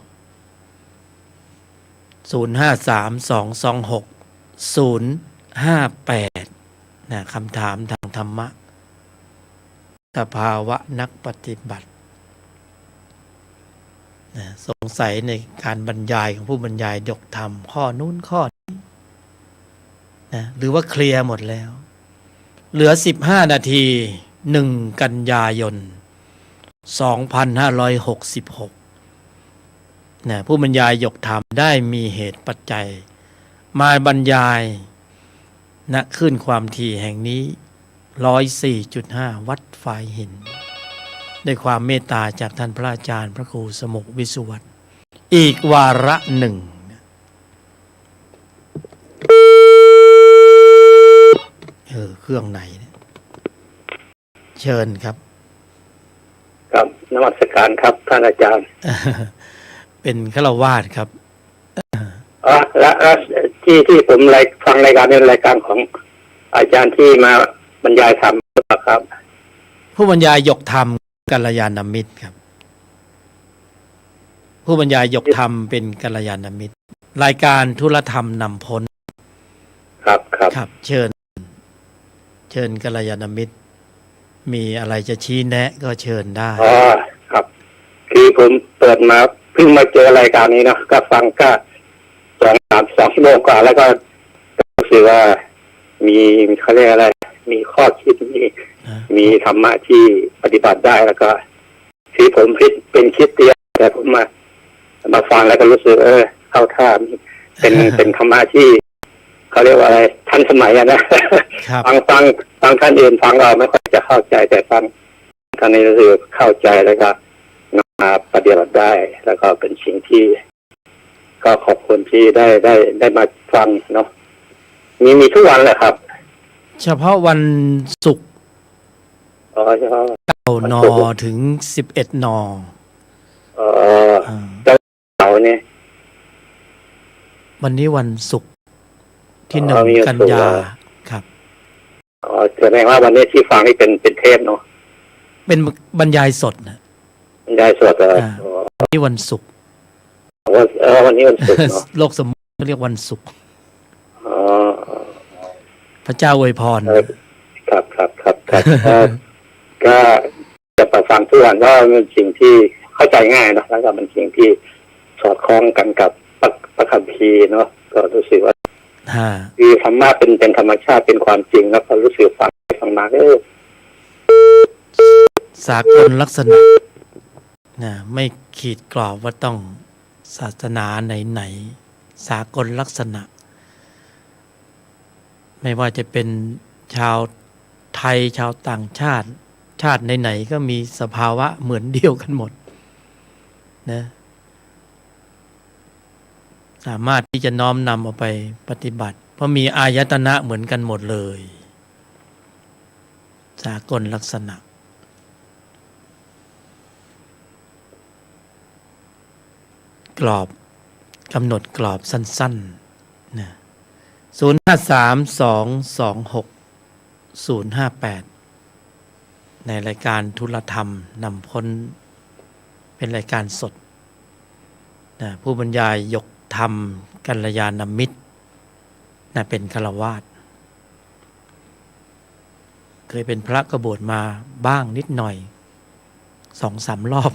053226 นะคำถามทางธรรมะสภาวะนักปฏิบัตินะสงสัยในการบรรยายของผู้บรรยายยกธรรมข้อนู้นข้อนี้นะหรือว่าเคลียร์หมดแล้วเหลือ15 นาที 1 กันยายน 2566นะผู้บรรยายหยกธรรมได้มีเหตุปัจจัยมาบรรยายณขึ้นความถี่แห่งนี้ 104.5 วัดฝายหินด้วยความเมตตาจากท่านพระอาจารย์พระครูสมุวิสุวรรณอีกวาระหนึ่งเครื่องไหนเชิญครับครับนมัสการครับท่านอาจารย์เป็นฆราวาสครับและที่ผมฟังรายการในรายการของอาจารย์ที่มาบรรยายธรรมครับ ผู้บรรยายยกธรรมกัลยาณมิตรครับผู้บรรยายยกธรรมเป็นกัลยาณมิตรรายการธุรธรรมนำพ้นครับเชิญกัลยาณมิตรมีอะไรจะชี้แนะก็เชิญได้ครับคือผมเปิดมาเพิ่งมาเจอรายการนี้เนาะก็ฟังก็2 ชั่วโมงกว่าแล้วก็รู้สึกว่ามีเขาเรียกอะไรมีข้อคิดมีธรรมะที่ปฏิบัติได้แล้วก็ที่ผมเป็นคิดเตียแต่ผมมาฟังแล้วก็รู้สึกเข้าท่าเป็นธรรมะที่เขาเรียกว่าอะไรทันสมัยนะฟังท่านอื่นฟังเราไม่ค่อยจะเข้าใจแต่ฟังท่านนี้รู้สึกเข้าใจแล้วก็มาปฏิบัติได้แล้วก็เป็นสิ่งที่ก็ขอบคุณที่ได้มาฟังเนาะมีทุกวันแหละครับเฉพาะวันศุกร์เฉพาะ9 น.ถึง11 น.เสาร์นี้วันนี้วันศุกร์ที่1 กันยาครับแสดงว่าวันนี้ที่ฟังนี่เป็นเทปเนาะเป็นบรรยายสดนะบรรยายสดวันนี้วันศุกร์วันนี้วันศุกร์เนาะโลกสมมติเรียกวันศุกร์พระเจ้าอวยพรครับก็จะไปฟังทุกวันว่ามันสิ่งที่เข้าใจง่ายนะแล้วก็มันสิ่งที่สอดคล้องกันกับพระคัมภีร์เนาะก็รู้สึกว่าคือธรรมะเป็นธรรมชาติเป็นความจริงแล้วพอรู้สึกฟังมาสากลลักษณะนะไม่ขีดกรอบว่าต้องศาสนาไหนสากลลักษณะไม่ว่าจะเป็นชาวไทยชาวต่างชาติไหนๆก็มีสภาวะเหมือนเดียวกันหมดนะสามารถที่จะน้อมนำเอาไปปฏิบัติเพราะมีอายตนะเหมือนกันหมดเลยสากลลักษณะกรอบกำหนดกรอบสั้นๆนะ053226 058ในรายการธุรธรรมนำพ้นเป็นรายการสดนะผู้บรรยายยกธรรมกัลยาณมิตรนะเป็นฆราวาสเคยเป็นพระกบฏมาบ้างนิดหน่อย 2-3 รอบ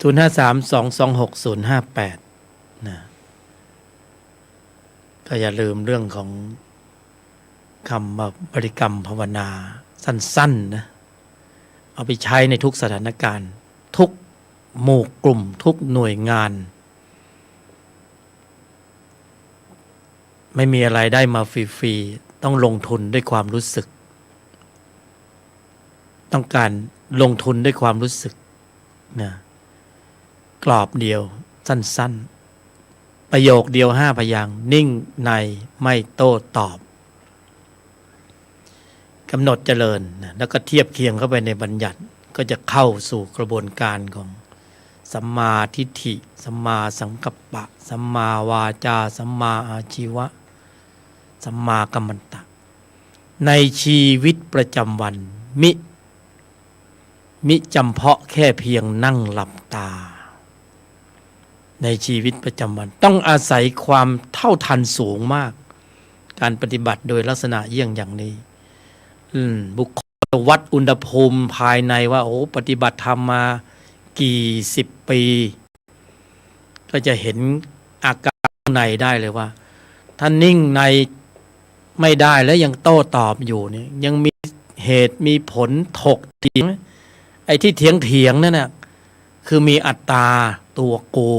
053226 058นะก็อย่าลืมเรื่องของคำบริกรรมภาวนาสั้นๆนะเอาไปใช้ในทุกสถานการณ์ทุกหมู่กลุ่มทุกหน่วยงานไม่มีอะไรได้มาฟรีๆต้องลงทุนด้วยความรู้สึกต้องการลงทุนด้วยความรู้สึกนะกรอบเดียวสั้นๆประโยคเดียว5 พยางค์นิ่งในไม่โต้ตอบกำหนดเจริญนะแล้วก็เทียบเคียงเข้าไปในบัญญัติก็จะเข้าสู่กระบวนการของสัมมาทิฏฐิสัมมาสังกัปปะสัมมาวาจาสัมมาอาชีวะสัมมากัมมันตะในชีวิตประจำวันมิจำเพาะแค่เพียงนั่งหลับตาในชีวิตประจำวันต้องอาศัยความเท่าทันสูงมากการปฏิบัติโดยลักษณะเยี่ยงอย่างนี้บุคคลวัดอุณหภูมิภายในว่าโอ้ปฏิบัติธรรมมากี่10 ปีก็จะเห็นอาการ ในได้เลยว่าถ้านิ่งในไม่ได้แล้วยังโต้ตอบอยู่เนี่ยยังมีเหตุมีผลถกเถียงไอ้ที่เถียงนั่นน่ะคือมีอัตตาตัวกู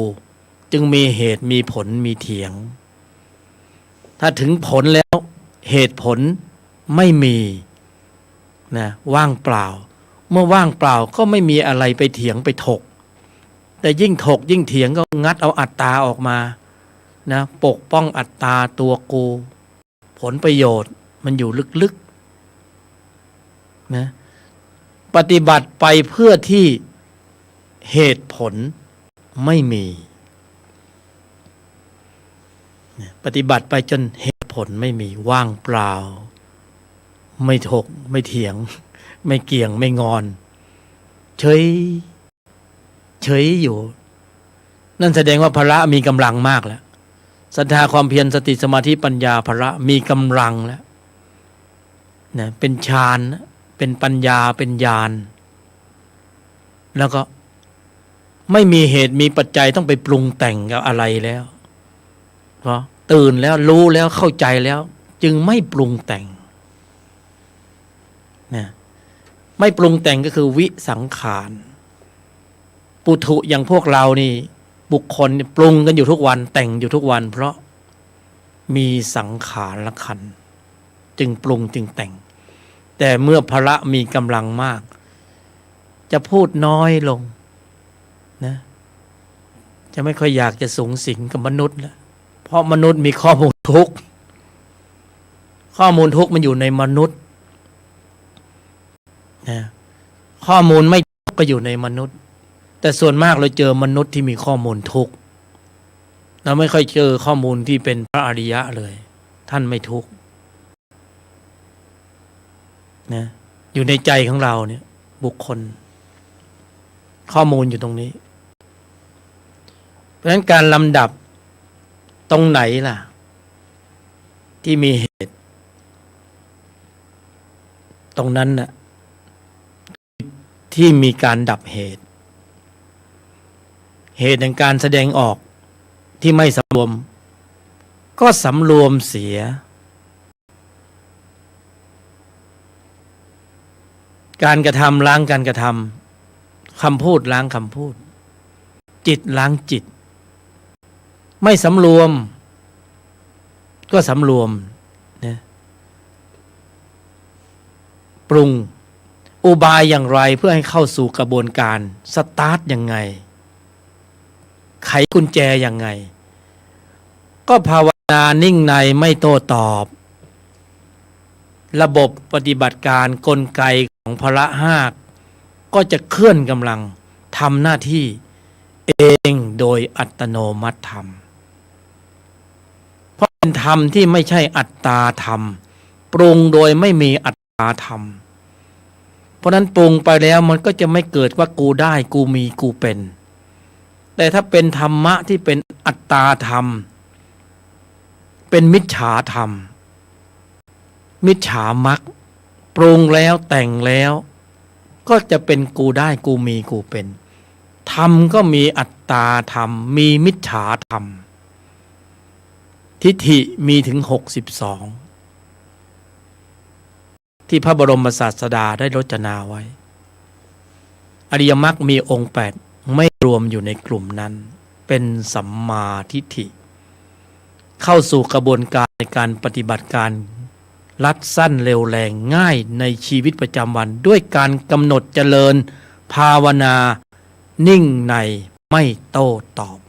จึงมีเหตุมีผลมีเถียงถ้าถึงผลแล้วเหตุผลไม่มีนะว่างเปล่าเมื่อว่างเปล่าก็ไม่มีอะไรไปเถียงไปถกแต่ยิ่งถกยิ่งเถียงก็งัดเอาอัตตาออกมานะปกป้องอัตตาตัวกูผลประโยชน์มันอยู่ลึกๆนะปฏิบัติไปเพื่อที่เหตุผลไม่มีปฏิบัติไปจนเหตุผลไม่มีว่างเปล่าไม่ถกไม่เถียงไม่เกี่ยงไม่งอนเฉยอยู่นั่นแสดงว่าพละมีกำลังมากแล้วศรัทธาความเพียรสติสมาธิปัญญาพละมีกำลังแล้วนะเป็นฌานเป็นปัญญาเป็นญาณแล้วก็ไม่มีเหตุมีปัจจัยต้องไปปรุงแต่งกับอะไรแล้วเพราะตื่นแล้วรู้แล้วเข้าใจแล้วจึงไม่ปรุงแต่งนะไม่ปรุงแต่งก็คือวิสังขารปุถุอย่างพวกเรานี่บุคคลปรุงกันอยู่ทุกวันแต่งอยู่ทุกวันเพราะมีสังขารขันธ์จึงปรุงจึงแต่งแต่เมื่อพละมีกำลังมากจะพูดน้อยลงนะจะไม่ค่อยอยากจะสูงสิงกับมนุษย์แล้วเพราะมนุษย์มีข้อมูลทุกข์มันอยู่ในมนุษย์นะข้อมูลไม่ทุกข์ก็อยู่ในมนุษย์แต่ส่วนมากเราเจอมนุษย์ที่มีข้อมูลทุกข์เราไม่ค่อยเจอข้อมูลที่เป็นพระอริยะเลยท่านไม่ทุกข์นะอยู่ในใจของเราเนี่ยบุคคลข้อมูลอยู่ตรงนี้เพราะฉะนั้นการลำดับตรงไหนล่ะที่มีเหตุตรงนั้นน่ะที่มีการดับเหตุแห่งการแสดงออกที่ไม่สำรวมก็สำรวมเสียการกระทำล้างการกระทำคำพูดล้างคำพูดจิตล้างจิตไม่สำรวมก็สำรวมนะปรุงอุบายอย่างไรเพื่อให้เข้าสู่กระบวนการสตาร์ทยังไงไขกุญแจยังไงก็ภาวนานิ่งในไม่โต้ตอบระบบปฏิบัติการกลไกของพละห้าก็จะเคลื่อนกำลังทำหน้าที่เองโดยอัตโนมัติธรรมเพราะเป็นธรรมที่ไม่ใช่อัตตาธรรมปรุงโดยไม่มีอัตตาธรรมเพราะนั้นปรุงไปแล้วมันก็จะไม่เกิดว่ากูได้กูมีกูเป็นแต่ถ้าเป็นธรรมะที่เป็นอัตตาธรรมเป็นมิจฉาธรรมมิจฉามรรคปรุงแล้วแต่งแล้วก็จะเป็นกูได้กูมีกูเป็นธรรมก็มีอัตตาธรรมมีมิจฉาธรรมทิฏฐิมีถึง62ที่พระบรมศาสดาได้รจนาไว้อริยมรรคมีองค์8ไม่รวมอยู่ในกลุ่มนั้นเป็นสัมมาทิฏฐิเข้าสู่กระบวนการในการปฏิบัติการลัดสั้นเร็วแรงง่ายในชีวิตประจำวันด้วยการกำหนดเจริญภาวนานิ่งในไม่โต้ตอบ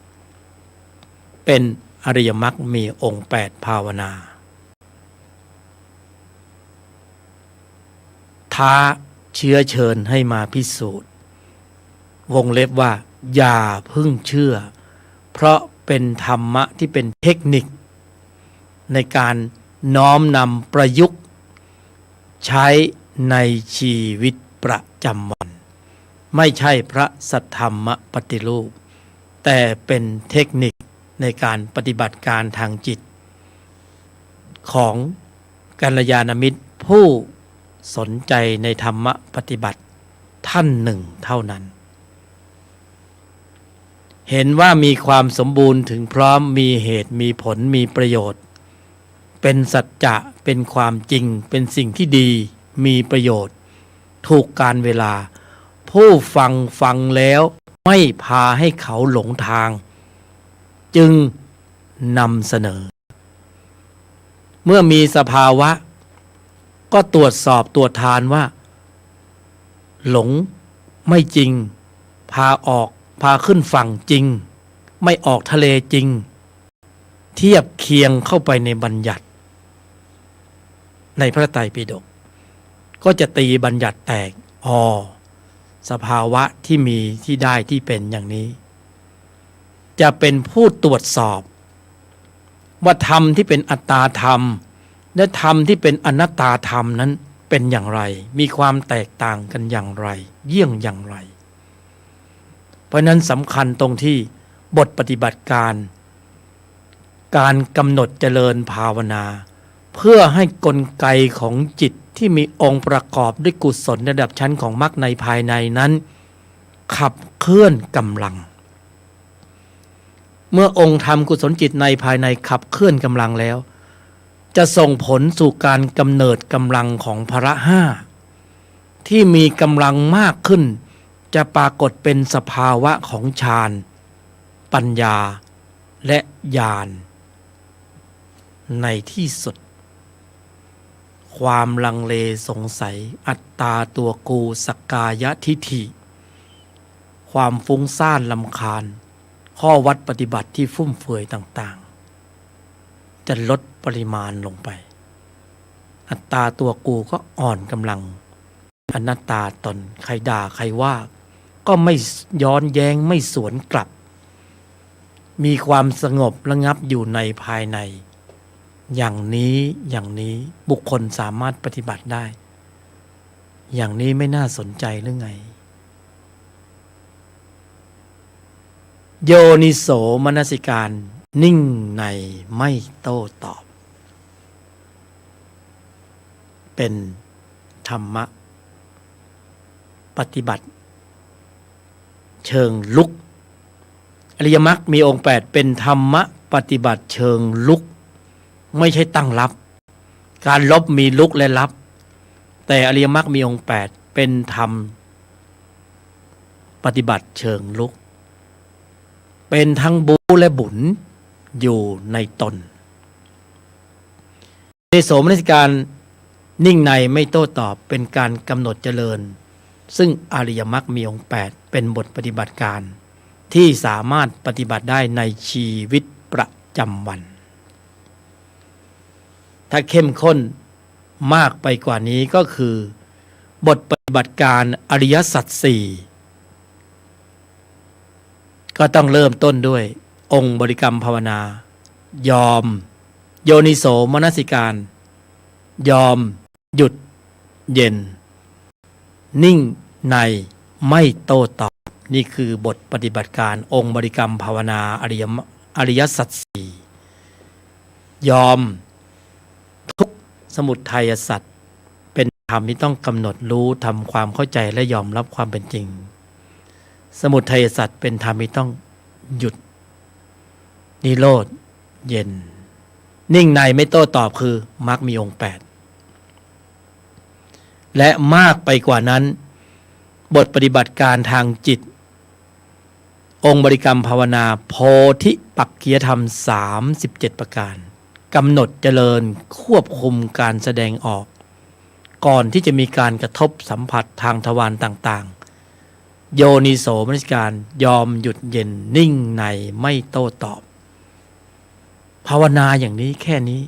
เป็นอริยมรรคมีองค์8ภาวนาท้าเชื้อเชิญให้มาพิสูจน์วงเล็บว่าอย่าเพิ่งเชื่อเพราะเป็นธรรมะที่เป็นเทคนิคในการน้อมนำประยุกต์ใช้ในชีวิตประจำวันไม่ใช่พระสัทธรรมปฏิรูปแต่เป็นเทคนิคในการปฏิบัติการทางจิตของกัลยาณมิตรผู้สนใจในธรรมปฏิบัติท่านหนึ่งเท่านั้น เห็นว่ามีความสมบูรณ์ถึงพร้อมมีเหตุมีผลมีประโยชน์เป็นสัจจะเป็นความจริงเป็นสิ่งที่ดีมีประโยชน์ถูกการเวลาผู้ฟังแล้วไม่พาให้เขาหลงทางจึงนำเสนอเมื่อมีสภาวะก็ตรวจสอบตรวจทานว่าหลงไม่จริงพาขึ้นฝั่งจริงไม่ออกทะเลจริงเทียบเคียงเข้าไปในบัญญัติในพระไตรปิฎกก็จะตีบัญญัติแตกสภาวะที่มีที่ได้ที่เป็นอย่างนี้จะเป็นผู้ตรวจสอบว่าธรรมที่เป็นอัตตาธรรมและธรรมที่เป็นอนัตตาธรรมนั้นเป็นอย่างไรมีความแตกต่างกันอย่างไรเยี่ยงอย่างไรเพราะนั้นสำคัญตรงที่บทปฏิบัติการกำหนดเจริญภาวนาเพื่อให้กลไกของจิตที่มีองค์ประกอบด้วยกุศลระดับชั้นของมรรคในภายในนั้นขับเคลื่อนกำลังเมื่อองค์ธรรมกุศลจิตในภายในขับเคลื่อนกำลังแล้วจะส่งผลสู่การกำเนิดกำลังของพละห้าที่มีกำลังมากขึ้นจะปรากฏเป็นสภาวะของฌานปัญญาและญาณในที่สุดความลังเลสงสัยอัตตาตัวกูสักกายทิฏฐิความฟุ้งซ่านรำคาญข้อวัดปฏิบัติที่ฟุ่มเฟือยต่างๆจะลดปริมาณลงไปอัตตาตัวกูก็อ่อนกำลังอนัตตาตนใครด่าใครว่าก็ไม่ย้อนแย้งไม่สวนกลับมีความสงบระงับอยู่ในภายในอย่างนี้บุคคลสามารถปฏิบัติได้อย่างนี้ไม่น่าสนใจหรือไงโยนิโสมนสิการนิ่งในไม่โต้ตอบเป็นธรรมะปฏิบัติเชิงลุกอริยมรรคมีองค์8เป็นธรรมะปฏิบัติเชิงลุกไม่ใช่ตั้งรับการลบมีลุกและรับแต่อริยมรรคมีองค์8เป็นธรรมปฏิบัติเชิงลุกเป็นทั้งบูและบุญอยู่ในตนในโสมนสิการนิ่งในไม่โต้ตอบเป็นการกำหนดเจริญซึ่งอริยมรรคมีองค์8เป็นบทปฏิบัติการที่สามารถปฏิบัติได้ในชีวิตประจำวันถ้าเข้มข้นมากไปกว่านี้ก็คือบทปฏิบัติการอริยสัจสี่ก็ต้องเริ่มต้นด้วยองค์บริกรรมภาวนายอมโยนิโสมนสิการยอมหยุดเย็นนิ่งในไม่โต้ตอบนี่คือบทปฏิบัติการองค์บริกรรมภาวนาอริยสัจสี่ยอมทุกสมุทัยสัจเป็นธรรมที่ต้องกำหนดรู้ทำความเข้าใจและยอมรับความเป็นจริงสมุทัยสัจเป็นธรรมที่ต้องหยุดนิโรธเย็นนิ่งในไม่โต้ตอบคือมรรคมีองค์8และมากไปกว่านั้นบทปฏิบัติการทางจิตองค์บริกรรมภาวนาโพธิปักขิยธรรม37ประการกำหนดเจริญควบคุมการแสดงออกก่อนที่จะมีการกระทบสัมผัสทางทวารต่างๆโยนิโสมนสิการยอมหยุดเย็นนิ่งในไม่โต้ตอบภาวนาอย่างนี้แค่นี้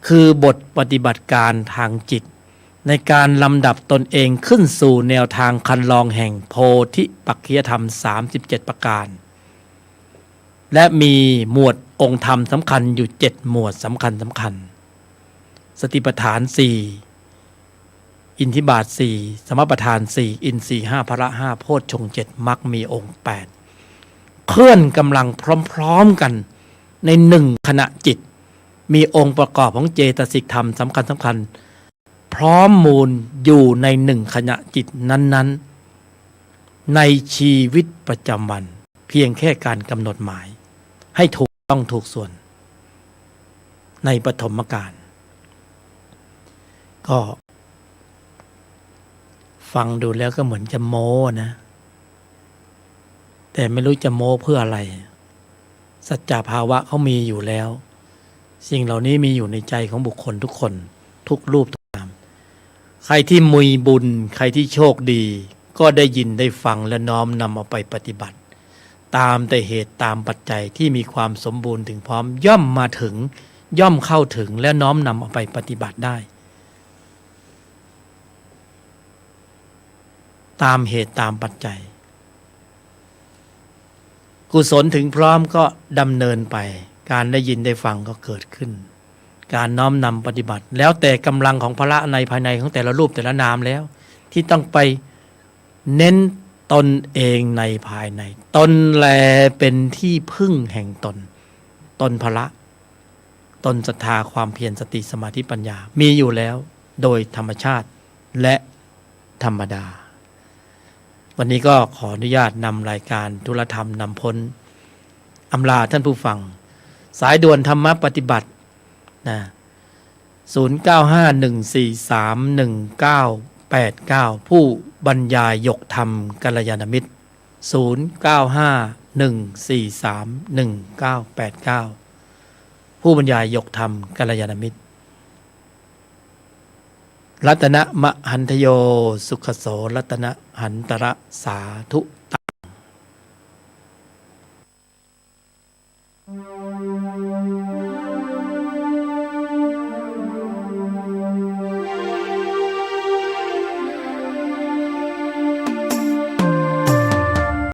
คือบทปฏิบัติการทางจิตในการลำดับตนเองขึ้นสู่แนวทางคันลองแห่งโพธิปักขิยธรรม37ประการและมีหมวดองค์ธรรมสำคัญอยู่7หมวดสำคัญสติปัฏฐาน4อินทิบาท4สมปัฏฐาน4อินทรีย์5พละ5โพชฌงค์7มรรคมีองค์8เคลื่อนกำลังพร้อมๆกันใน1ขณะจิตมีองค์ประกอบของเจตสิกธรรมสำคัญพร้อมมูลอยู่ใน1ขณะจิตนั้นๆในชีวิตประจำวัน เพียงแค่การกำหนดหมายให้ถูกต้องถูกส่วนในปฐมกาลก็ฟังดูแล้วก็เหมือนจะโม้นะแต่ไม่รู้จะโม้เพื่ออะไรสัจจภาวะเขามีอยู่แล้วสิ่งเหล่านี้มีอยู่ในใจของบุคคลทุกคนทุกรูปทุกนามใครที่มีบุญใครที่โชคดีก็ได้ยินได้ฟังและน้อมนำเอาไปปฏิบัติตามแต่เหตุตามปัจจัยที่มีความสมบูรณ์ถึงพร้อมย่อมมาถึงย่อมเข้าถึงและน้อมนำเอาไปปฏิบัติได้ตามเหตุตามปัจจัยกุศลถึงพร้อมก็ดำเนินไปการได้ยินได้ฟังก็เกิดขึ้นการน้อมนำปฏิบัติแล้วแต่กำลังของพระในภายในของแต่ละรูปแต่ละนามแล้วที่ต้องไปเน้นตนเองในภายในตนแลเป็นที่พึ่งแห่งตนตนพละตนศรัทธาความเพียรสติสมาธิปัญญามีอยู่แล้วโดยธรรมชาติและธรรมดาวันนี้ก็ขออนุญาตนำรายการธุรธรรมนำพ้นอำลาท่านผู้ฟังสายด่วนธรรมปฏิบัตินะ0951431989ผู้บรรยายยกธรรมกัลยาณมิตร0951431989ผู้บรรยายยกธรรมกัลยาณมิตรรัตนะมหันทโยสุขโสรัตนะหันตระสาธุ